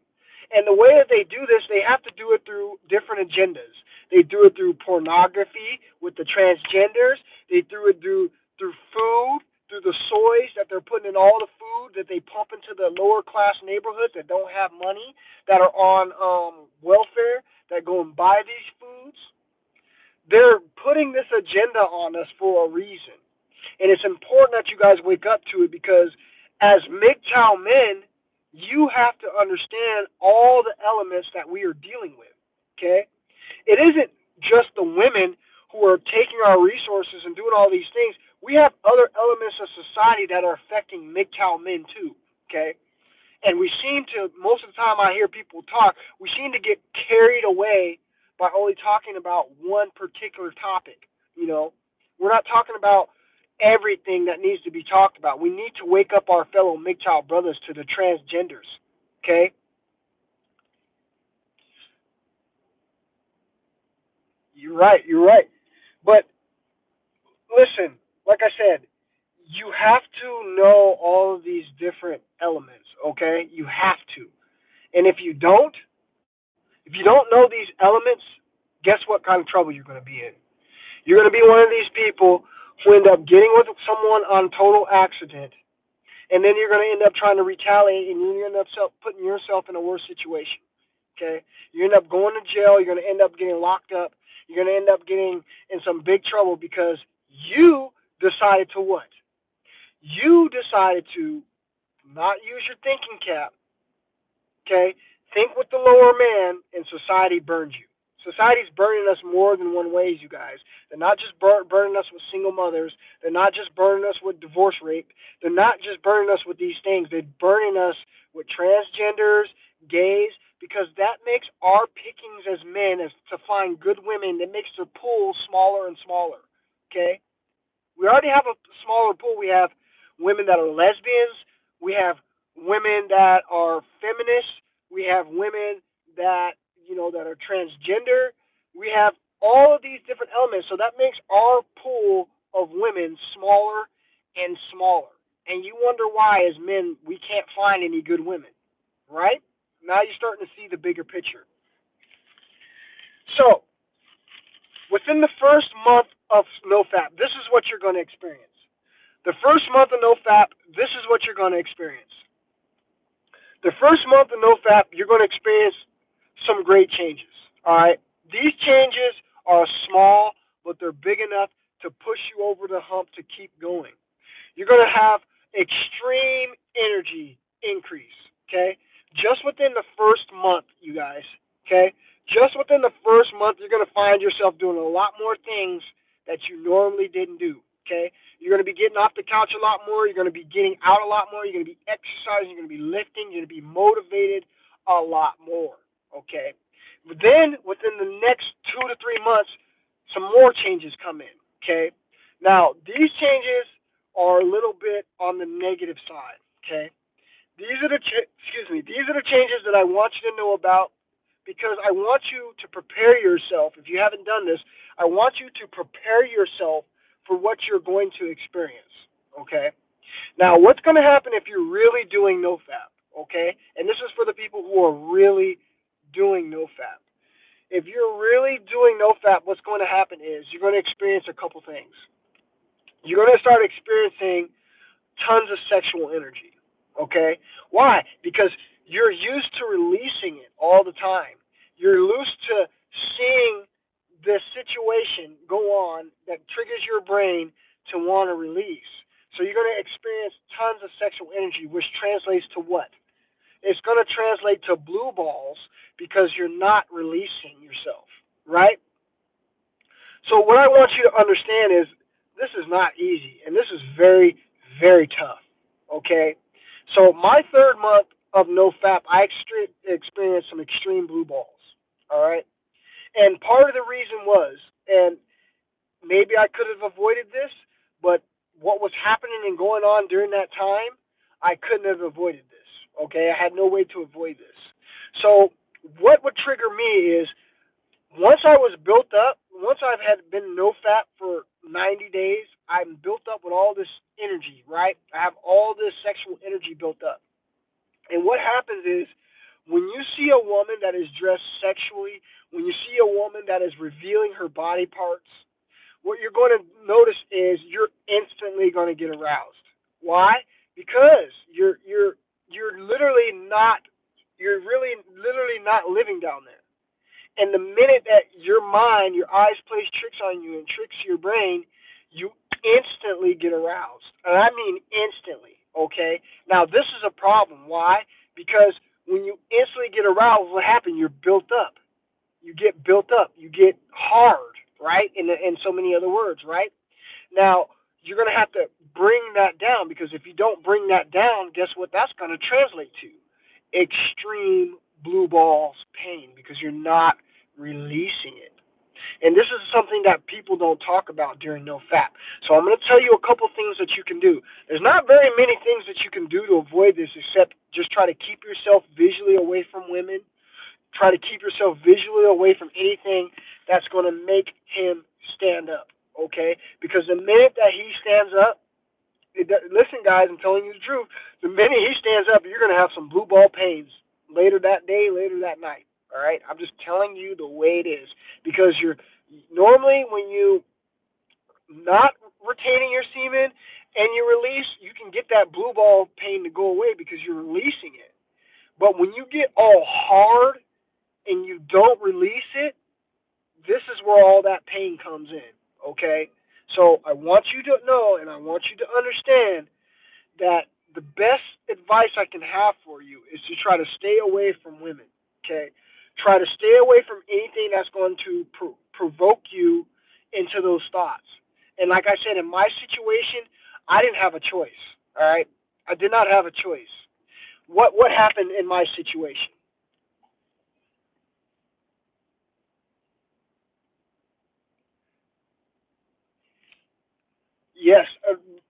and the way that they do this, they have to do it through different agendas. They do it through pornography with the transgenders. They do it through food, through the soys that they're putting in all the food that they pump into the lower class neighborhoods that don't have money, that are on welfare, that go and buy these foods. They're putting this agenda on us for a reason. And it's important that you guys wake up to it because as MGTOW men, you have to understand all the elements that we are dealing with. Okay? It isn't just the women who are taking our resources and doing all these things. We have other elements of society that are affecting MGTOW men too. Okay? And we seem to, most of the time I hear people talk, we seem to get carried away by only talking about one particular topic. You know, we're not talking about everything that needs to be talked about. We need to wake up our fellow MGTOW brothers to the transgenders. Okay? You're right. You're right. But listen, like I said, you have to know all of these different elements. Okay? You have to. And if you don't know these elements, guess what kind of trouble you're going to be in? You're going to be one of these people who end up getting with someone on total accident, and then you're going to end up trying to retaliate, and you end up putting yourself in a worse situation. Okay, you end up going to jail. You're going to end up getting locked up. You're going to end up getting in some big trouble because you decided to what? You decided to not use your thinking cap. Okay, think with the lower man, and society burns you. Society's burning us more than one ways, you guys. They're not just burning us with single mothers. They're not just burning us with divorce rape. They're not just burning us with these things. They're burning us with transgenders, gays, because that makes our pickings as men as to find good women. That makes their pool smaller and smaller. Okay, we already have a smaller pool. We have women that are lesbians. We have women that are feminists. We have women that that are transgender. We have all of these different elements. So that makes our pool of women smaller and smaller. And you wonder why, as men, we can't find any good women, right? Now you're starting to see the bigger picture. So within the first month of NoFap, this is what you're going to experience. The first month of NoFap, this is what you're going to experience. The first month of NoFap, you're going to experience some great changes. All right? These changes are small, but they're big enough to push you over the hump to keep going. You're going to have extreme energy increase, okay? Just within the first month, you guys, okay? Just within the first month, you're going to find yourself doing a lot more things that you normally didn't do, okay? You're going to be getting off the couch a lot more. You're going to be getting out a lot more. You're going to be exercising. You're going to be lifting. You're going to be motivated a lot more, okay? But then, within the next 2 to 3 months, some more changes come in, okay? Now, these changes are a little bit on the negative side, okay? These are the these are the changes that I want you to know about, because I want you to prepare yourself. If you haven't done this, I want you to prepare yourself for what you're going to experience, okay? Now, what's going to happen if you're really doing NoFap, okay? And this is for the people who are really doing NoFap. If you're really doing NoFap, what's going to happen is you're going to experience a couple things. You're going to start experiencing tons of sexual energy. Okay? Why? Because you're used to releasing it all the time. You're used to seeing this situation go on that triggers your brain to want to release. So you're going to experience tons of sexual energy, which translates to what? It's going to translate to blue balls because you're not releasing yourself, right? So what I want you to understand is this is not easy, and this is very, very tough, okay? So my third month of NoFap, I experienced some extreme blue balls, all right? And part of the reason was, and maybe I could have avoided this, but what was happening and going on during that time, I couldn't have avoided this, okay? I had no way to avoid this. So what would trigger me is once I was built up, once I've had been NoFap for 90 days, I'm built up with all this energy, right? I have all this sexual energy built up. And what happens is when you see a woman that is dressed sexually, when you see a woman that is revealing her body parts, what you're going to notice is you're instantly going to get aroused. Why? Because you're literally not you're really literally not living down there. And the minute that your mind, your eyes plays tricks on you and tricks your brain, you instantly get aroused. And I mean instantly, okay? Now, this is a problem. Why? Because when you instantly get aroused, what happens? You're built up. You get built up. You get hard, right? In so many other words, right? Now, you're going to have to bring that down, because if you don't bring that down, guess what that's going to translate to? Extreme blue balls pain, because you're not releasing it. And this is something that people don't talk about during NoFap. So I'm going to tell you a couple things that you can do. There's not very many things that you can do to avoid this, except just try to keep yourself visually away from women. Try to keep yourself visually away from anything that's going to make him stand up, okay? Because the minute that he stands up, listen, guys, I'm telling you the truth. The minute he stands up, you're going to have some blue ball pains later that day, later that night. All right? I'm just telling you the way it is, because you're normally, when you not retaining your semen and you release, you can get that blue ball pain to go away because you're releasing it. But when you get all hard and you don't release it, this is where all that pain comes in, okay? So I want you to know and I want you to understand that the best advice I can have for you is to try to stay away from women, okay? Try to stay away from anything that's going to provoke you into those thoughts. And like I said, in my situation, I didn't have a choice, all right? I did not have a choice. What happened in my situation? Yes,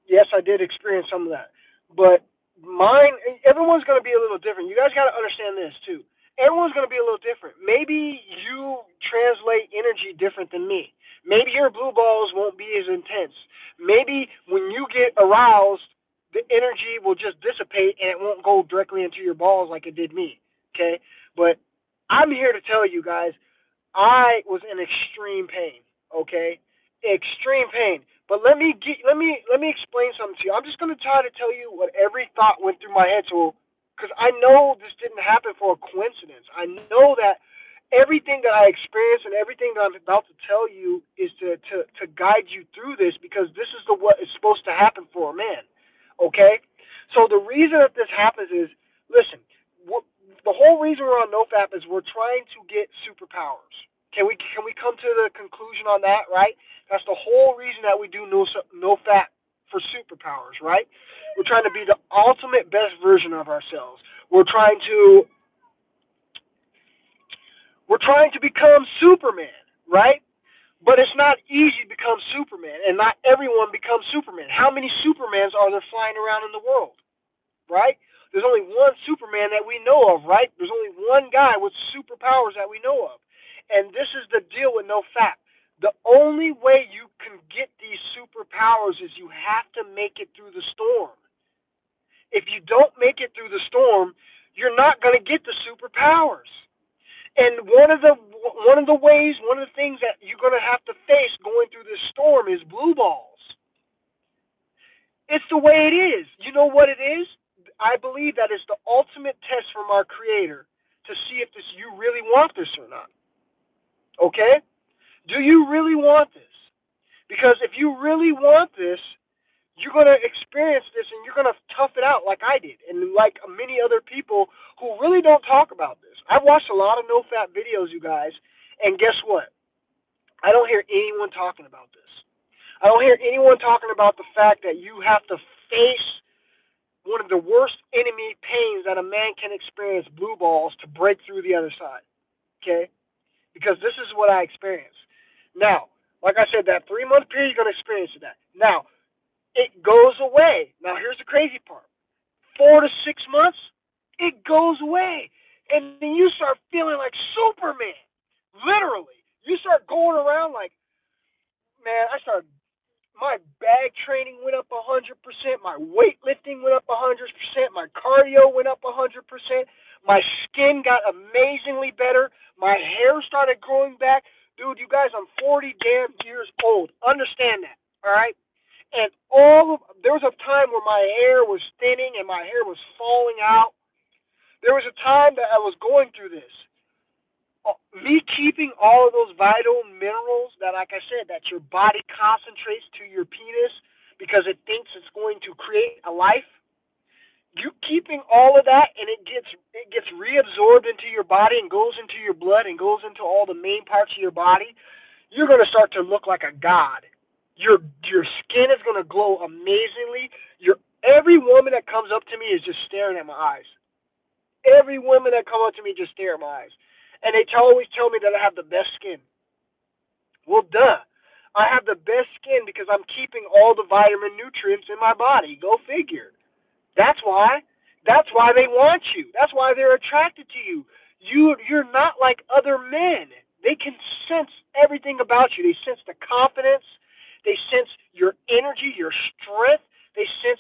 yes, I did experience some of that, but mine. Everyone's going to be a little different. You guys got to understand this too. Everyone's going to be a little different. Maybe you translate energy different than me. Maybe your blue balls won't be as intense. Maybe when you get aroused, the energy will just dissipate and it won't go directly into your balls like it did me. Okay, but I'm here to tell you guys I was in extreme pain. Okay, extreme pain. But let me explain something to you. I'm just going to try to tell you what every thought went through my head. So, because I know this didn't happen for a coincidence. I know that everything that I experienced and everything that I'm about to tell you is to guide you through this because this is what is supposed to happen for a man. Okay. So the reason that this happens is, listen, the whole reason we're on NoFap is we're trying to get superpowers. Can we come to the conclusion on that, right? That's the whole reason that we do NoFap for superpowers, right? We're trying to be the ultimate best version of ourselves. We're trying to become Superman, right? But it's not easy to become Superman, and not everyone becomes Superman. How many Supermans are there flying around in the world? Right? There's only one Superman that we know of, right? There's only one guy with superpowers that we know of. And this is the deal with NoFap. The only way you can get these superpowers is you have to make it through the storm. If you don't make it through the storm, you're not going to get the superpowers. And one of the things that you're going to have to face going through this storm is blue balls. It's the way it is. You know what it is? I believe that is the ultimate test from our Creator to see if you really want this or not. Okay? Do you really want this? Because if you really want this, you're going to experience this and you're going to tough it out like I did and like many other people who really don't talk about this. I've watched a lot of NoFap videos, you guys, and guess what? I don't hear anyone talking about this. I don't hear anyone talking about the fact that you have to face one of the worst enemy pains that a man can experience, blue balls, to break through the other side. Okay? Because this is what I experienced. Now, like I said, that 3-month period, you're going to experience that. Now, it goes away. Now, here's the crazy part. 4 to 6 months, it goes away. And then you start feeling like Superman. Literally. You start going around like, man, my bag training went up 100%. My weightlifting went up 100%. My cardio went up 100%. My skin got amazingly better. My hair started growing back. Dude, you guys, I'm 40 damn years old. Understand that, all right? And there was a time where my hair was thinning and my hair was falling out. There was a time that I was going through this. Me keeping all of those vital minerals that, like I said, that your body concentrates to your penis because it thinks it's going to create a life. You keeping all of that, and it gets reabsorbed into your body and goes into your blood and goes into all the main parts of your body. You're going to start to look like a god. Your skin is going to glow amazingly. Every woman that comes up to me is just staring at my eyes. Every woman that comes up to me just stare at my eyes. And they always tell me that I have the best skin. Well, duh. I have the best skin because I'm keeping all the vitamin nutrients in my body. Go figure. That's why. That's why they want you. That's why they're attracted to you. You're not like other men. They can sense everything about you. They sense the confidence. They sense your energy, your strength. They sense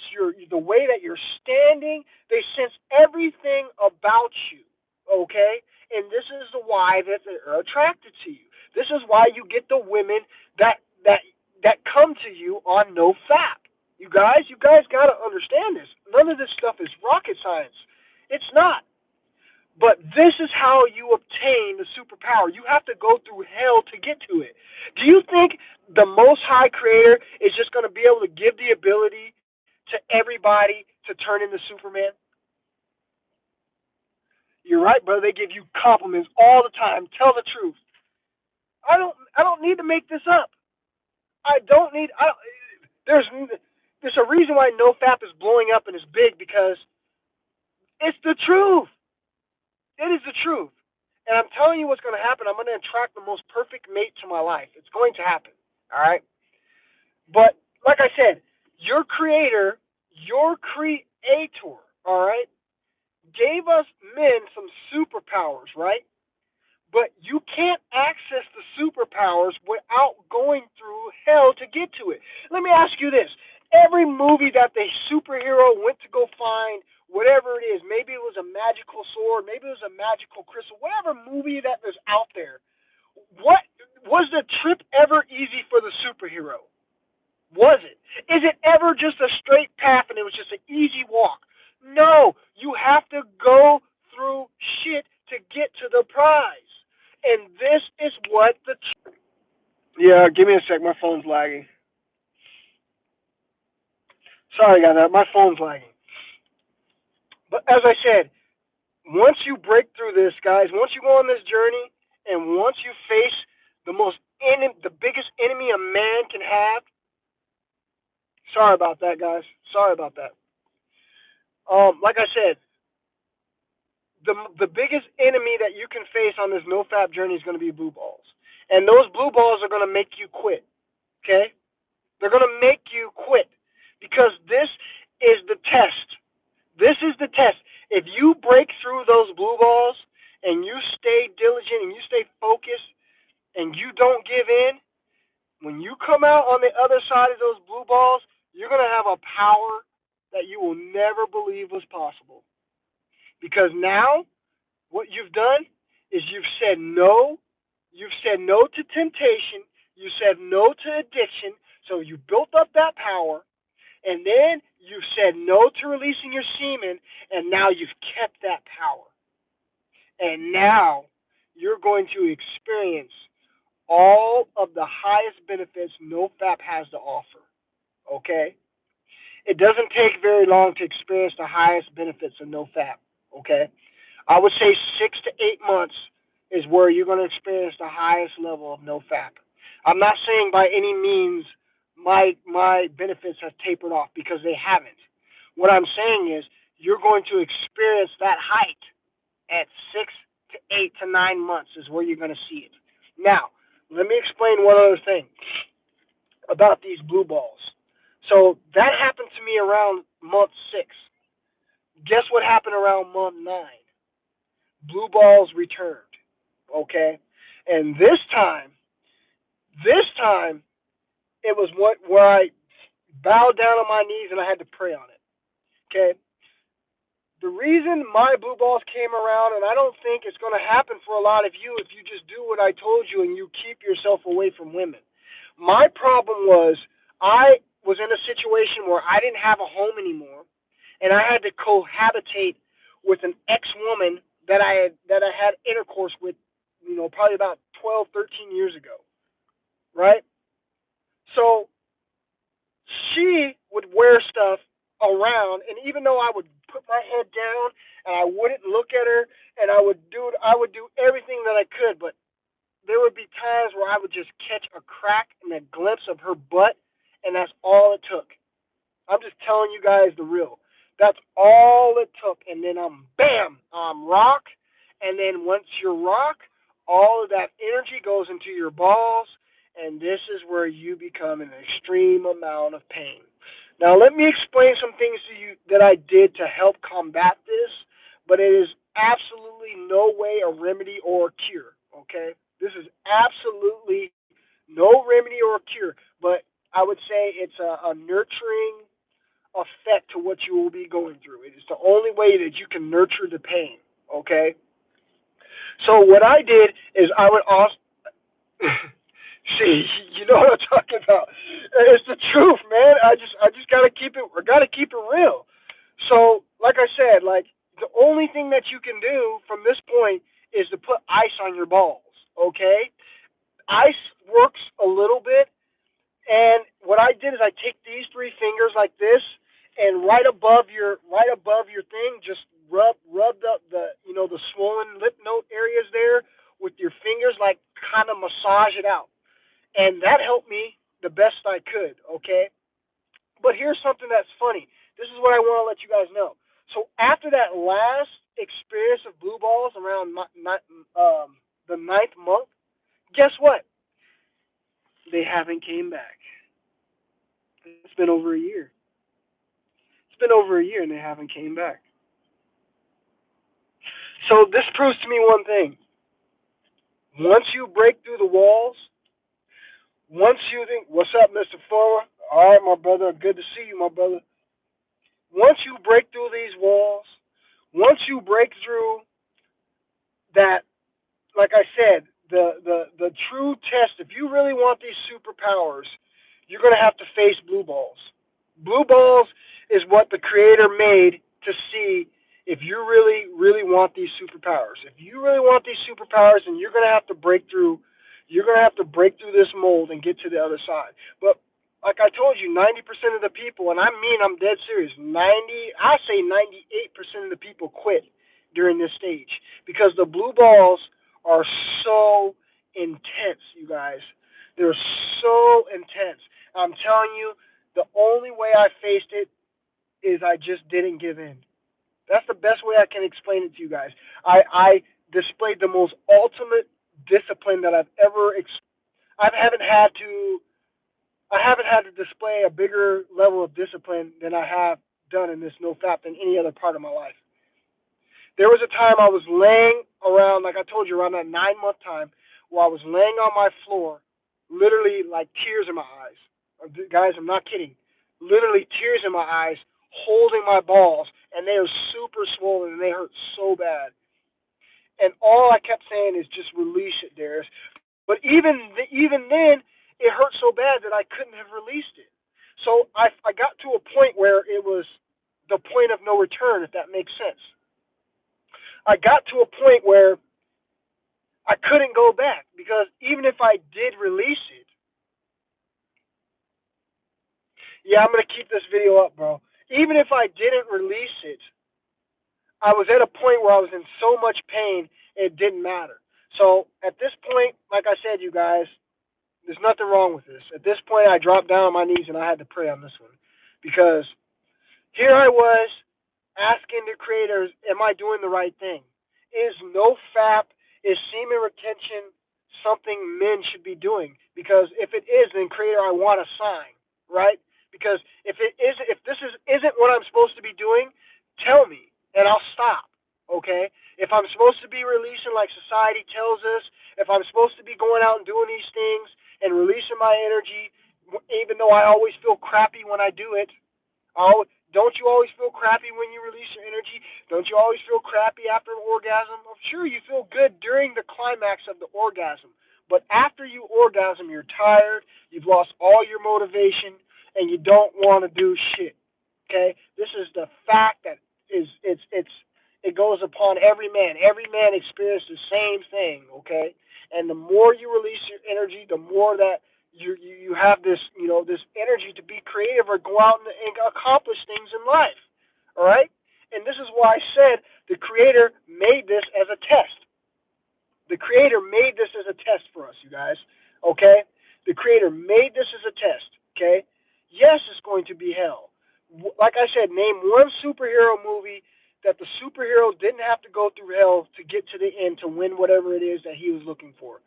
the way that you're standing. They sense everything about you. Okay? And this is why that they're attracted to you. This is why you get the women that come to you on NoFap. You You guys got to understand this. None of this stuff is rocket science. It's not. But this is how you obtain the superpower. You have to go through hell to get to it. Do you think the Most High Creator is just going to be able to give the ability to everybody to turn into Superman? You're right, brother. They give you compliments all the time. Tell the truth. I don't need to make this up. I don't need. I don't, there's a reason why NoFap is blowing up and is big, because it's the truth. It is the truth. And I'm telling you what's going to happen. I'm going to attract the most perfect mate to my life. It's going to happen. All right? But like I said, your creator, all right, gave us men some superpowers, right? But you can't access the superpowers without going through hell to get to it. Let me ask you this. Every movie that the superhero went to go find, whatever it is, maybe it was a magical sword, maybe it was a magical crystal, whatever movie that is out there, what was the trip ever easy for the superhero? Was it? Is it ever just a straight path and it was just an easy walk? No, you have to go through shit to get to the prize. And this is what the... Yeah, give me a sec. My phone's lagging. Sorry, guys. My phone's lagging. But as I said, once you break through this, guys, once you go on this journey, and once you face the biggest enemy a man can have... Sorry about that, guys. Sorry about that. Like I said, the biggest enemy that you can face on this NoFap journey is going to be blue balls. And those blue balls are going to make you quit. Okay? They're going to make you quit. Because this is the test. This is the test. If you break through those blue balls and you stay diligent and you stay focused and you don't give in, when you come out on the other side of those blue balls, you're going to have a power that you will never believe was possible. Because now, what you've done is you've said no. You've said no to temptation. You said no to addiction. So you built up that power. And then you've said no to releasing your semen. And now you've kept that power. And now you're going to experience all of the highest benefits NoFap has to offer. Okay? It doesn't take very long to experience the highest benefits of NoFap. Okay? I would say 6 to 8 months is where you're going to experience the highest level of NoFap. I'm not saying by any means my benefits have tapered off, because they haven't. What I'm saying is you're going to experience that height at 6 to 8 to 9 months is where you're going to see it. Now, let me explain one other thing about these blue balls. So that happened to me around month 6. Guess what happened around month 9? Blue balls returned. Okay? And this time, it was where I bowed down on my knees and I had to pray on it. Okay? The reason my blue balls came around, and I don't think it's going to happen for a lot of you if you just do what I told you and you keep yourself away from women. My problem was I was in a situation where I didn't have a home anymore, and I had to cohabitate with an ex-woman that I had intercourse with, probably about 12, 13 years ago, right? So she would wear stuff around, and even though I would put my head down and I wouldn't look at her, and I would do everything that I could, but there would be times where I would just catch a crack and a glimpse of her butt, and that's all it took. I'm just telling you guys the real. That's all it took, and then I'm rock, and then once you're rock, all of that energy goes into your balls, and this is where you become in an extreme amount of pain. Now, let me explain some things to you that I did to help combat this, but it is absolutely no way a remedy or a cure, okay? This is absolutely no remedy or a cure, but I would say it's a nurturing effect to what you will be going through. It is the only way that you can nurture the pain, okay? So what I did is I would also... See, you know what I'm talking about. It's the truth, man. I just gotta keep it real. So, like I said, like the only thing that you can do from this point is to put ice on your balls. Okay, ice works a little bit, and what I did is I take these three fingers like this, and right above your thing, just rub the swollen lip note areas there with your fingers, like kind of massage it out, and that helped me the best I could. Okay, but here's something that's funny. This is what I want to let you guys know. So after that last experience of blue balls around the ninth month, guess what? They haven't came back. It's been over a year. It's been over a year and they haven't came back. So this proves to me one thing. Once you break through the walls, once you think, "What's up, Mr. Fuller? All right, my brother. Good to see you, my brother." Once you break through these walls, once you break through that, like I said, the true test, if you really want these superpowers, you're going to have to face blue balls. Blue balls is what the creator made to see if you really want these superpowers. If you really want these superpowers, then you're going to have to break through. You're going to have to break through this mold and get to the other side. But like I told you, 90% of the people, and I mean, I'm dead serious. I say 98% of the people quit during this stage because the blue balls are so intense, you guys. They're so intense. I'm telling you, the only way I faced it is I just didn't give in. That's the best way I can explain it to you guys. I displayed the most ultimate discipline that I've ever. I haven't had to. I haven't had to display a bigger level of discipline than I have done in this no fap than any other part of my life. There was a time I was laying around, like I told you, around that 9 month time, where I was laying on my floor, literally like tears in my eyes. Guys, I'm not kidding. Literally tears in my eyes, holding my balls, and they are super swollen and they hurt so bad. And all I kept saying is just release it, Darius. But even then, it hurt so bad that I couldn't have released it. So I got to a point where it was the point of no return, if that makes sense. I got to a point where I couldn't go back because even if I did release it, yeah, I'm gonna keep this video up, bro. Even if I didn't release it, I was at a point where I was in so much pain it didn't matter. So at this point, like I said, you guys, there's nothing wrong with this. At this point, I dropped down on my knees and I had to pray on this one because here I was asking the creators, am I doing the right thing? Is no fap, is semen retention something men should be doing? Because if it is, then creator, I want a sign, right? Because if this isn't what I'm supposed to be doing, tell me and I'll stop. Okay? If I'm supposed to be releasing like society tells us, if I'm supposed to be going out and doing these things and releasing my energy, even though I always feel crappy when I do it, oh, don't you always feel crappy when you release your energy? Don't you always feel crappy after an orgasm? I'm sure you feel good during the climax of the orgasm. But after you orgasm, you're tired, you've lost all your motivation, and you don't want to do shit. Okay? This is the fact that it goes upon every man. Every man experiences the same thing, okay? And the more you release your energy, the more that you have this this energy to be creative or go out and accomplish things in life. All right, and this is why I said the creator made this as a test. The creator made this as a test for us, you guys. Okay, the creator made this as a test. Okay, yes, it's going to be hell. Like I said, name one superhero movie that the superhero didn't have to go through hell to get to the end to win whatever it is that he was looking for.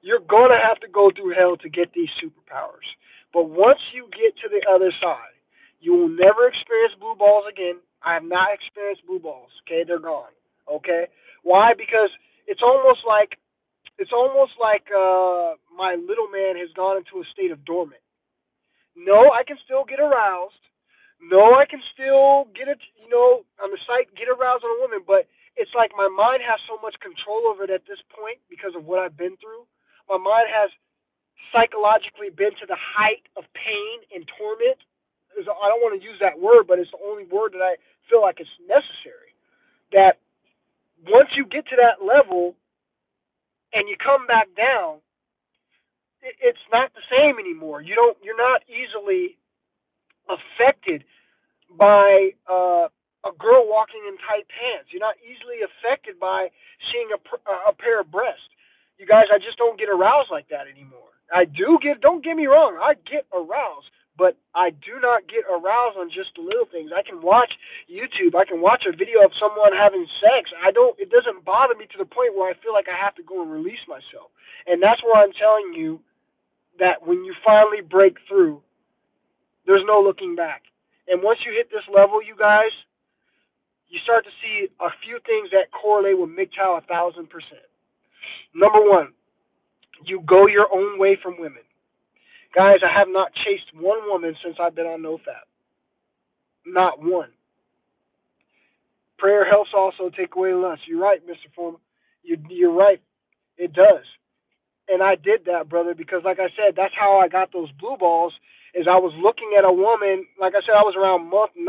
You're going to have to go through hell to get these superpowers. But once you get to the other side, you will never experience blue balls again. I have not experienced blue balls. Okay, they're gone. Okay, why? Because it's almost like my little man has gone into a state of dormant. No, I can still get aroused. No, I can still get it. On the site, get aroused on a woman, but it's like my mind has so much control over it at this point because of what I've been through. My mind has psychologically been to the height of pain and torment. I don't want to use that word, but it's the only word that I feel like it's necessary. That once you get to that level and you come back down, it's not the same anymore. You're not easily affected by a girl walking in tight pants. You're not easily affected by seeing a pair of breasts. You guys, I just don't get aroused like that anymore. I do get, don't get me wrong, I get aroused, but I do not get aroused on just the little things. I can watch YouTube, I can watch a video of someone having sex. It doesn't bother me to the point where I feel like I have to go and release myself. And that's where I'm telling you that when you finally break through, there's no looking back. And once you hit this level, you guys, you start to see a few things that correlate with MGTOW 1,000%. Number one, you go your own way from women. Guys, I have not chased one woman since I've been on NoFap. Not one. Prayer helps also take away lust. You're right, Mr. Foreman. You're right. It does. And I did that, brother, because like I said, that's how I got those blue balls. Is I was looking at a woman, like I said, I was around month 9,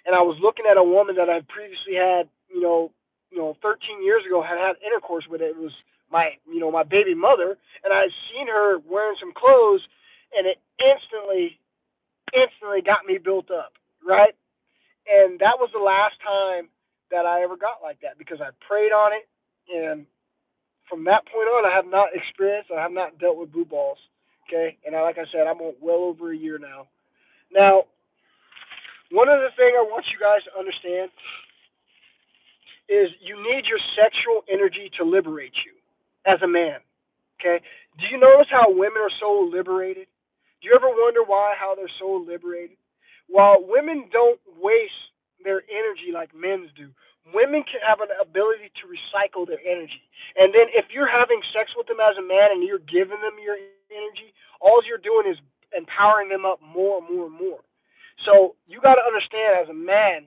and I was looking at a woman that I previously had, 13 years ago had intercourse with. It was my baby mother, and I had seen her wearing some clothes, and it instantly got me built up, right? And that was the last time that I ever got like that because I prayed on it, and from that point on, I have not experienced, I have not dealt with blue balls. Okay, and like I said, I'm well over a year now. Now, one other thing I want you guys to understand is you need your sexual energy to liberate you as a man. Okay, do you notice how women are so liberated? Do you ever wonder how they're so liberated? While women don't waste their energy like men do, women can have an ability to recycle their energy. And then if you're having sex with them as a man and you're giving them your energy, all you're doing is empowering them up more and more and more. So you got to understand as a man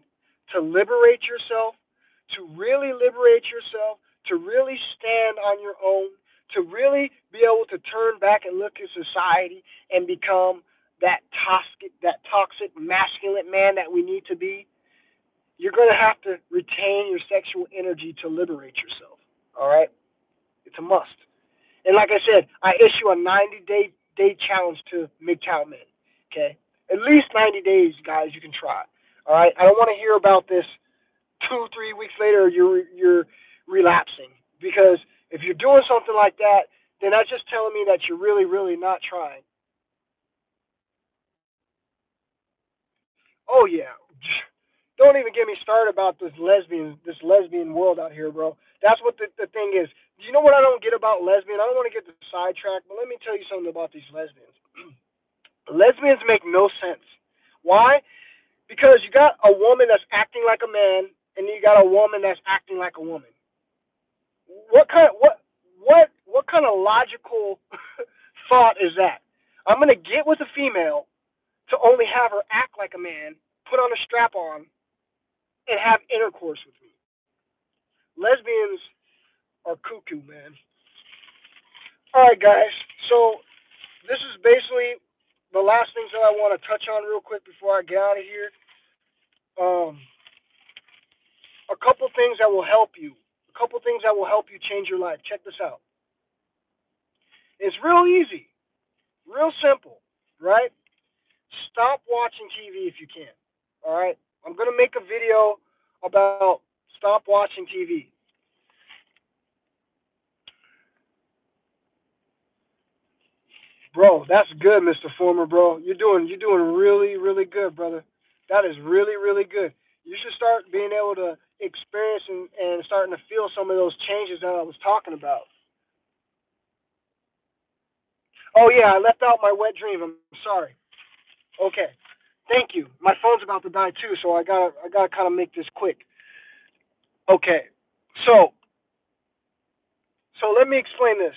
to liberate yourself, to really liberate yourself, to really stand on your own, to really be able to turn back and look at society and become that toxic masculine man that we need to be, you're going to have to retain your sexual energy to liberate yourself. All right? It's a must. And like I said, I issue a 90-day challenge to MGTOW men. Okay? At least 90 days, guys, you can try. All right? I don't want to hear about this 2-3 weeks later you're relapsing. Because if you're doing something like that, then that's just telling me that you're really, really not trying. Oh yeah. Don't even get me started about this lesbian world out here, bro. That's what the thing is. Do you know what I don't get about lesbian? I don't want to get sidetracked, but let me tell you something about these lesbians. Lesbians make no sense. Why? Because you got a woman that's acting like a man, and you got a woman that's acting like a woman. What kind of logical thought is that? I'm gonna get with a female to only have her act like a man, put on a strap on, and have intercourse with me. Lesbians are cuckoo, man. All right, guys. So this is basically the last things that I want to touch on real quick before I get out of here. Um, a couple things that will help you. A couple things that will help you change your life. Check this out. It's real easy, real simple, right? Stop watching TV if you can. All right. I'm gonna make a video about stop watching TV. Bro, that's good, Mr. Former, bro. You're doing really, really good, brother. That is really, really good. You should start being able to experience and starting to feel some of those changes that I was talking about. Oh yeah, I left out my wet dream. I'm sorry. Okay. Thank you. My phone's about to die too, so I gotta kind of make this quick. Okay. So let me explain this.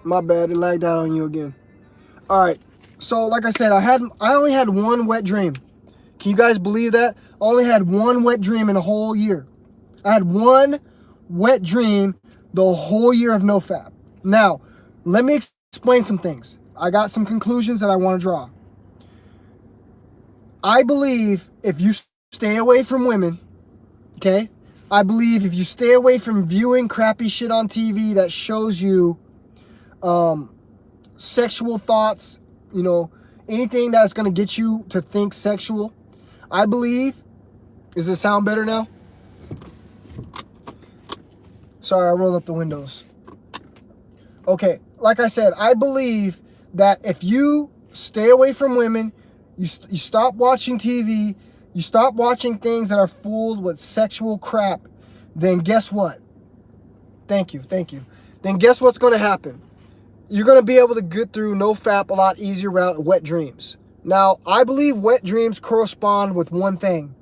My bad, it lagged out on you again. All right. So like I said, I only had one wet dream. Can you guys believe that? I only had one wet dream in a whole year. I had one wet dream the whole year of NoFap. Now, let me explain some things. I got some conclusions that I want to draw. I believe if you stay away from women, okay? I believe if you stay away from viewing crappy shit on TV that shows you sexual thoughts, you know, anything that's going to get you to think sexual, I believe, does it sound better now? Sorry, I rolled up the windows. Okay, like I said, I believe that if you stay away from women, you stop watching TV, you stop watching things that are full with sexual crap, then guess what? Thank you. Then guess what's going to happen? You're going to be able to get through NoFap a lot easier without wet dreams. Now, I believe wet dreams correspond with one thing,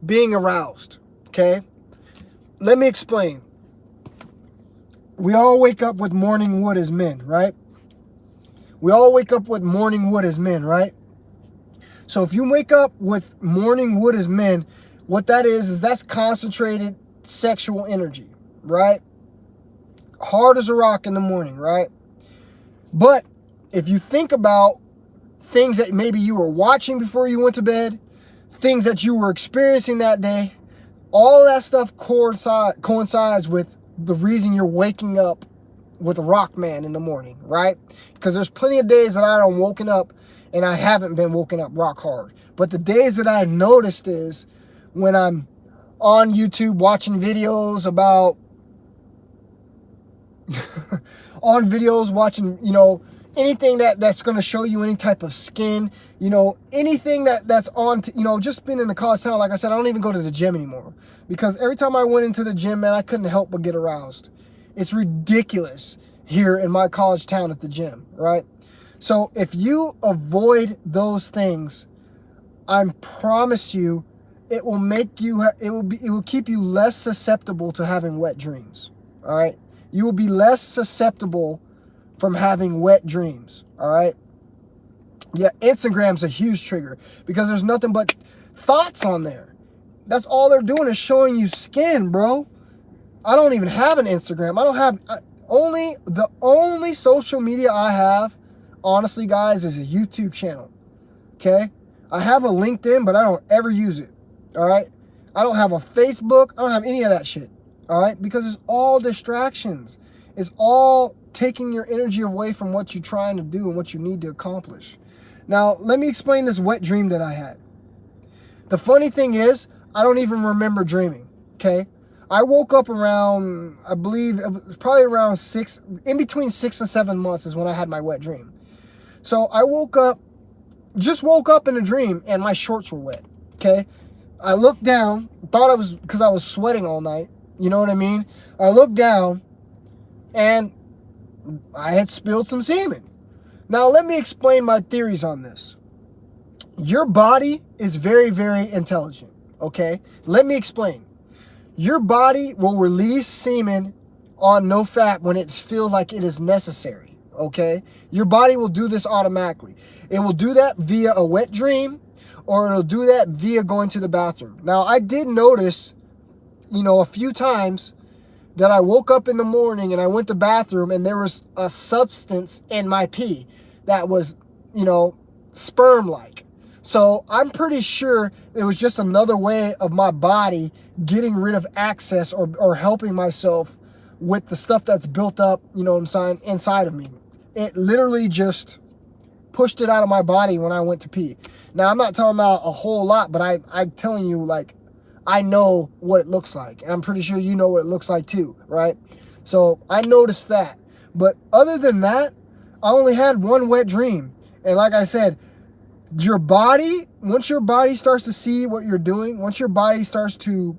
being aroused, okay? Let me explain. We all wake up with morning wood as men, right? We all wake up with morning wood as men, right? So if you wake up with morning wood as men, what that is that's concentrated sexual energy, right? Hard as a rock in the morning, right? But if you think about things that maybe you were watching before you went to bed, things that you were experiencing that day, all that stuff coincides with the reason you're waking up with a rock man in the morning, right? Because there's plenty of days that I don't woken up and I haven't been woken up rock hard. But the days that I noticed is when I'm on YouTube watching videos about on videos watching, you know, anything that's going to show you any type of skin, you know, anything that's on, you know, just being in the college town. Like I said, I don't even go to the gym anymore because every time I went into the gym, man, I couldn't help but get aroused. It's ridiculous here in my college town at the gym, right? So if you avoid those things, I promise you, it will make you, it will keep you less susceptible to having wet dreams, all right? You will be less susceptible from having wet dreams, all right? Yeah, Instagram's a huge trigger because there's nothing but thoughts on there. That's all they're doing is showing you skin, bro. I don't even have an Instagram. I don't have, the only social media I have, honestly, guys, is a YouTube channel, okay? I have a LinkedIn, but I don't ever use it, all right? I don't have a Facebook. I don't have any of that shit, all right? Because it's all distractions. It's all taking your energy away from what you're trying to do and what you need to accomplish. Now, let me explain this wet dream that I had. The funny thing is, I don't even remember dreaming, okay? I woke up around, I believe, it was probably around in between 6 and 7 months is when I had my wet dream. So I just woke up in a dream and my shorts were wet, okay? I looked down, thought I was, because I was sweating all night, you know what I mean? I looked down and I had spilled some semen. Now, let me explain my theories on this. Your body is very, very intelligent, okay? Let me explain. Your body will release semen on NoFap when it feels like it is necessary, okay? Your body will do this automatically. It will do that via a wet dream, or it'll do that via going to the bathroom. Now, I did notice, you know, a few times that I woke up in the morning and I went to the bathroom and there was a substance in my pee that was, you know, sperm-like. So I'm pretty sure it was just another way of my body getting rid of access or helping myself with the stuff that's built up, you know what I'm saying, inside of me. It literally just pushed it out of my body when I went to pee. Now, I'm not talking about a whole lot, but I'm telling you, like, I know what it looks like. And I'm pretty sure you know what it looks like too, right? So I noticed that. But other than that, I only had one wet dream. And like I said, your body, once your body starts to see what you're doing, once your body starts to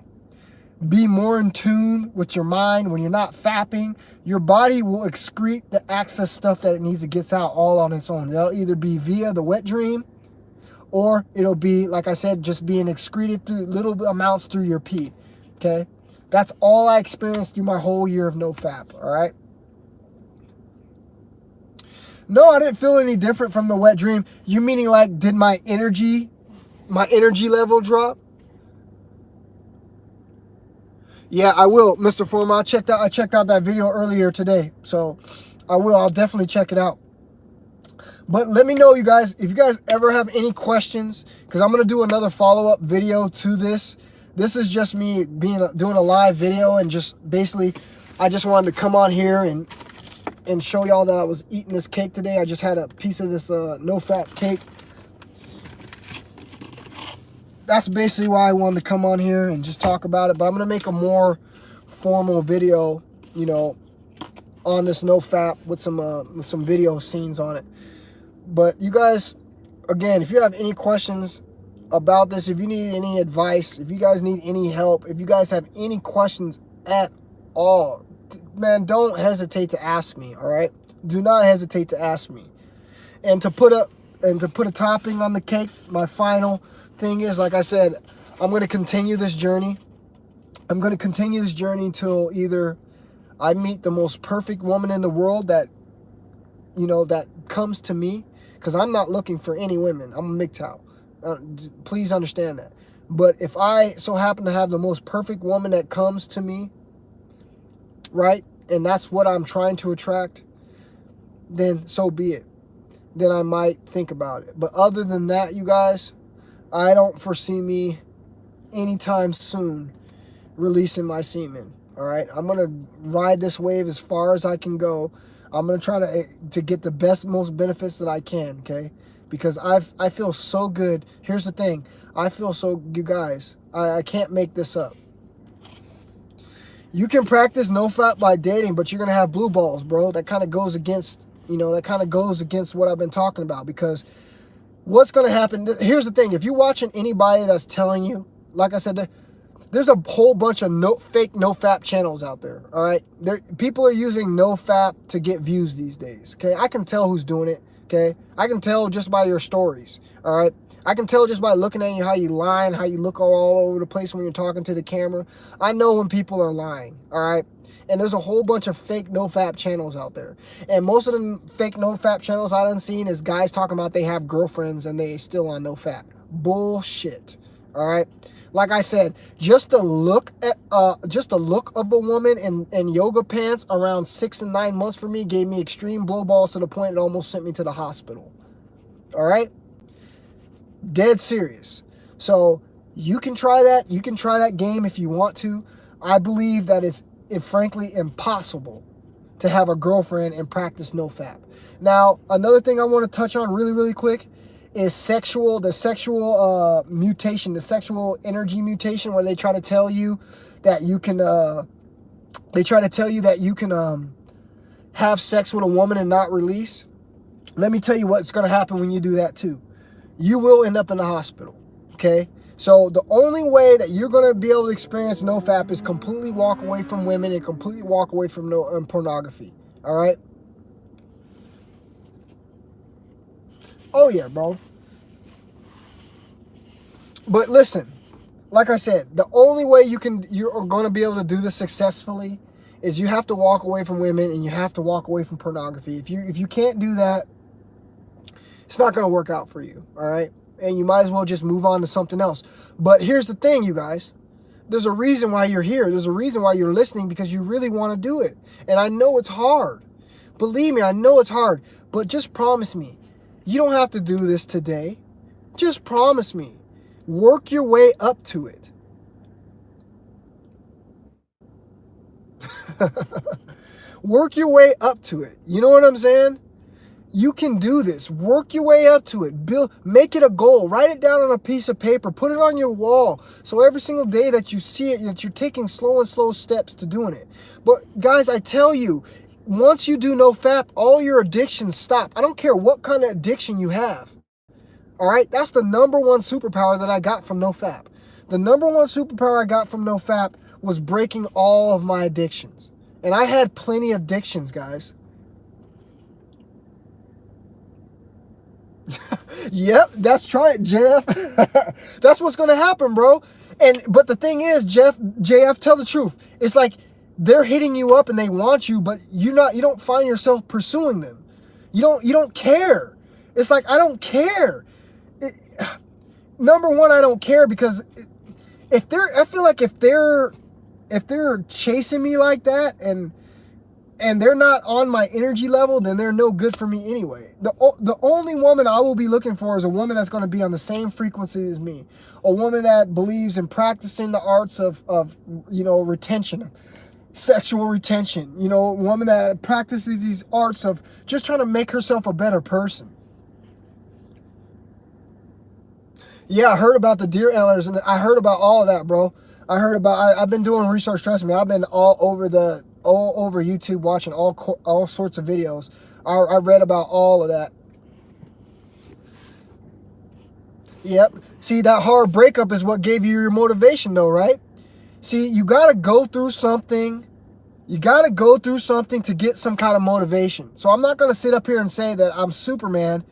be more in tune with your mind, when you're not fapping, your body will excrete the excess stuff that it needs to get out all on its own. It'll either be via the wet dream, or it'll be, like I said, just being excreted through little amounts through your pee, okay? That's all I experienced through my whole year of NoFap, all right? No, I didn't feel any different from the wet dream. You meaning like, did my energy level drop? Yeah, I will, Mr. Foreman. I checked out that video earlier today, so I will. I'll definitely check it out. But let me know, you guys, if you guys ever have any questions, because I'm gonna do another follow-up video to this. This is just me doing a live video, and just basically, I just wanted to come on here and show y'all that I was eating this cake today. I just had a piece of this no-fat cake. That's basically why I wanted to come on here and just talk about it. But I'm going to make a more formal video, you know, on this no-fap with some video scenes on it. But you guys, again, if you have any questions about this, if you need any advice, if you guys need any help, if you guys have any questions at all, man, don't hesitate to ask me, all right? Do not hesitate to ask me. And to put a topping on the cake, my final thing is, like I said, I'm going to continue this journey. I'm going to continue this journey until either I meet the most perfect woman in the world that, you know, that comes to me, because I'm not looking for any women. I'm a MGTOW. Please understand that. But if I so happen to have the most perfect woman that comes to me, right, and that's what I'm trying to attract, then so be it. Then I might think about it. But other than that, you guys, I don't foresee me anytime soon releasing my semen. All right, I'm gonna ride this wave as far as I can go. I'm gonna try to get the best, most benefits that I can. Okay, because I feel so good. Here's the thing, I feel so, you guys, I can't make this up. You can practice no fap by dating, but you're gonna have blue balls, bro. That kind of goes against, you know, that kind of goes against what I've been talking about. Because what's gonna happen? Here's the thing: if you're watching anybody that's telling you, like I said, there's a whole bunch of fake no-fap channels out there, all right? People are using no-fap to get views these days, okay? I can tell who's doing it, okay? I can tell just by your stories, all right? I can tell just by looking at you how you lie and how you look all over the place when you're talking to the camera. I know when people are lying, all right? And there's a whole bunch of fake no-fap channels out there. And most of the fake no-fap channels I done seen is guys talking about they have girlfriends and they still on no-fap. Bullshit, all right? Like I said, just the look of a woman in yoga pants around 6 and 9 months for me gave me extreme blow balls to the point it almost sent me to the hospital. All right? Dead serious. So you can try that. You can try that game if you want to. I believe that it's frankly impossible to have a girlfriend and practice no fap. Now, another thing I want to touch on really, really quick is the sexual mutation, the sexual energy mutation, where they try to tell you that you can have sex with a woman and not release. Let me tell you what's going to happen when you do that too. You will end up in the hospital, okay? So the only way that you're going to be able to experience no-fap is completely walk away from women and completely walk away from pornography, all right? Oh, yeah, bro. But listen, like I said, the only way you're going to be able to do this successfully is you have to walk away from women and you have to walk away from pornography. If you can't do that, it's not going to work out for you, all right? And you might as well just move on to something else. But here's the thing, you guys. There's a reason why you're here. There's a reason why you're listening, because you really want to do it. And I know it's hard. Believe me, I know it's hard. But just promise me, you don't have to do this today. Just promise me. Work your way up to it. Work your way up to it. You know what I'm saying? You can do this. Work your way up to it. Make it a goal. Write it down on a piece of paper. Put it on your wall. So every single day that you see it, that you're taking slow steps to doing it. But guys, I tell you, once you do no fap, all your addictions stop. I don't care what kind of addiction you have. All right? That's the number one superpower that I got from no fap. The number one superpower I got from no fap was breaking all of my addictions. And I had plenty of addictions, guys. Yep, that's right, Jeff. That's what's gonna happen, bro. But the thing is, JF, tell the truth. It's like they're hitting you up and they want you, but you don't find yourself pursuing them. You don't care. It's like, I don't care. Number one, I don't care because I feel like if they're chasing me like that and they're not on my energy level, then they're no good for me anyway. The only woman I will be looking for is a woman that's going to be on the same frequency as me. A woman that believes in practicing the arts of retention, sexual retention. A woman that practices these arts of just trying to make herself a better person. Yeah, I heard about the deer antlers, and I heard about all of that, bro. I've been doing research, trust me. I've been all over YouTube watching all sorts of videos. I read about all of that. Yep. See, that hard breakup is what gave you your motivation, though, right? See, you got to go through something. You got to go through something to get some kind of motivation. So I'm not going to sit up here and say that I'm Superman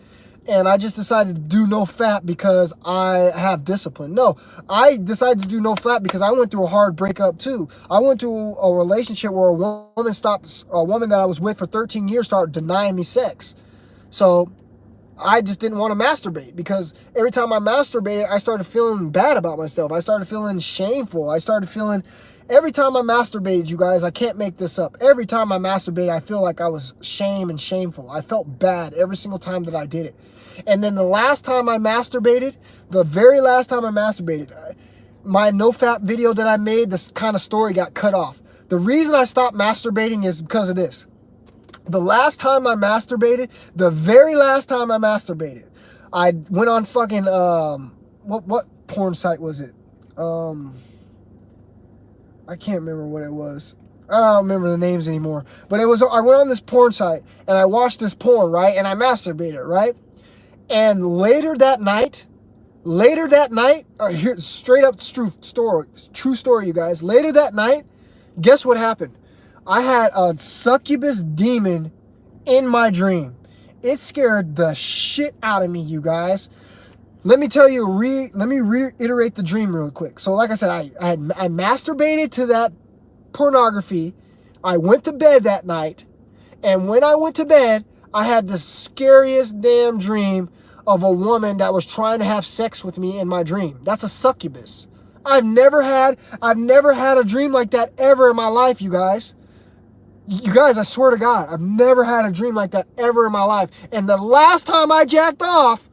and I just decided to do no fap because I have discipline. No, I decided to do no fap because I went through a hard breakup too. I went through a relationship where a woman that I was with for 13 years started denying me sex. So I just didn't want to masturbate because every time I masturbated, I started feeling bad about myself. I started feeling shameful. Every time I masturbated, you guys, I can't make this up. Every time I masturbated, I feel like I was shameful. I felt bad every single time that I did it. And then the very last time I masturbated, my no-fap video that I made, this kind of story got cut off. The reason I stopped masturbating is because of this. The very last time I masturbated, I went on fucking, what porn site was it? I can't remember what it was. I don't remember the names anymore. But I went on this porn site and I watched this porn, right? And I masturbated, right? And later that night, here's straight up true story, you guys. Later that night, guess what happened? I had a succubus demon in my dream. It scared the shit out of me, you guys. Let me tell you, let me reiterate the dream real quick. So like I said, I masturbated to that pornography. I went to bed that night. And when I went to bed, I had the scariest damn dream of a woman that was trying to have sex with me in my dream. That's a succubus. I've never had a dream like that ever in my life, you guys. You guys, I swear to God, I've never had a dream like that ever in my life. And the last time I jacked off,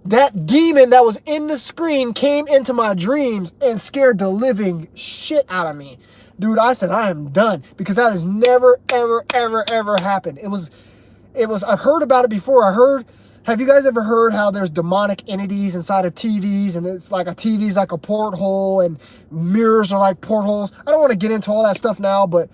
that demon that was in the screen came into my dreams and scared the living shit out of me. Dude, I said, I am done. Because that has never, ever, ever, ever happened. I've heard about it before. Have you guys ever heard how there's demonic entities inside of TVs, and it's like a TV's like a porthole and mirrors are like portholes? I don't want to get into all that stuff now, but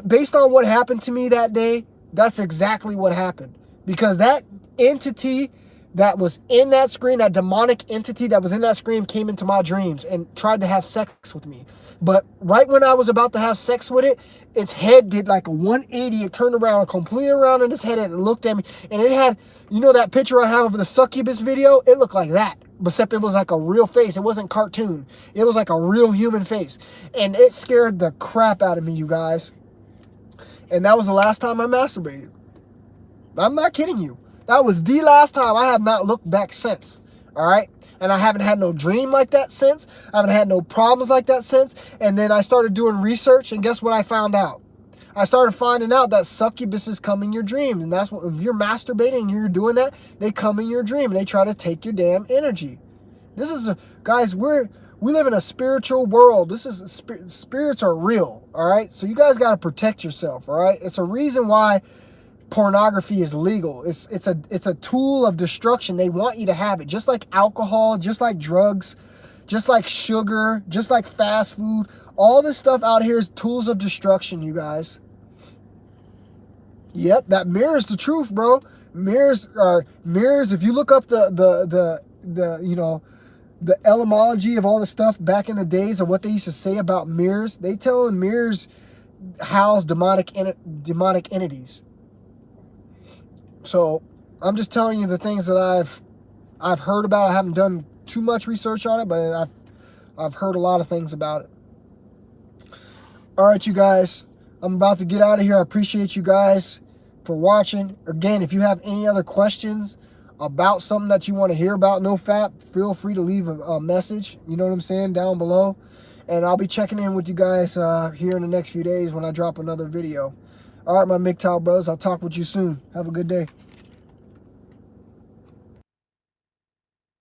based on what happened to me that day, that's exactly what happened. Because that entity that was in that screen, that demonic entity that was in that screen came into my dreams and tried to have sex with me. But right when I was about to have sex with it, its head did like a 180. It turned around, completely around in its head, and it looked at me. And it had, that picture I have of the succubus video? It looked like that. Except it was like a real face. It wasn't cartoon. It was like a real human face. And it scared the crap out of me, you guys. And that was the last time I masturbated. I'm not kidding you. That was the last time. I have not looked back since. All right? And I haven't had no dream like that since. I haven't had no problems like that since. And then I started doing research, and guess what I found out? I started finding out that succubuses come in your dreams. And that's what, if you're masturbating and you're doing that, they come in your dream and they try to take your damn energy. Guys, we live in a spiritual world. Spirits are real, all right? So you guys got to protect yourself, all right? It's a reason why pornography is legal. It's a tool of destruction. They want you to have it, just like alcohol, just like drugs, just like sugar, just like fast food. All this stuff out here is tools of destruction, you guys. Yep, that mirrors the truth, bro. Mirrors. If you look up the etymology of all the stuff back in the days of what they used to say about mirrors, they tell mirrors house demonic entities. So I'm just telling you the things that I've heard about. I haven't done too much research on it, but I've heard a lot of things about it. All right, you guys, I'm about to get out of here. I appreciate you guys for watching. Again, if you have any other questions about something that you want to hear about NoFap, feel free to leave a message, you know what I'm saying, down below. And I'll be checking in with you guys here in the next few days when I drop another video. All right, my MGTOW bros, I'll talk with you soon. Have a good day.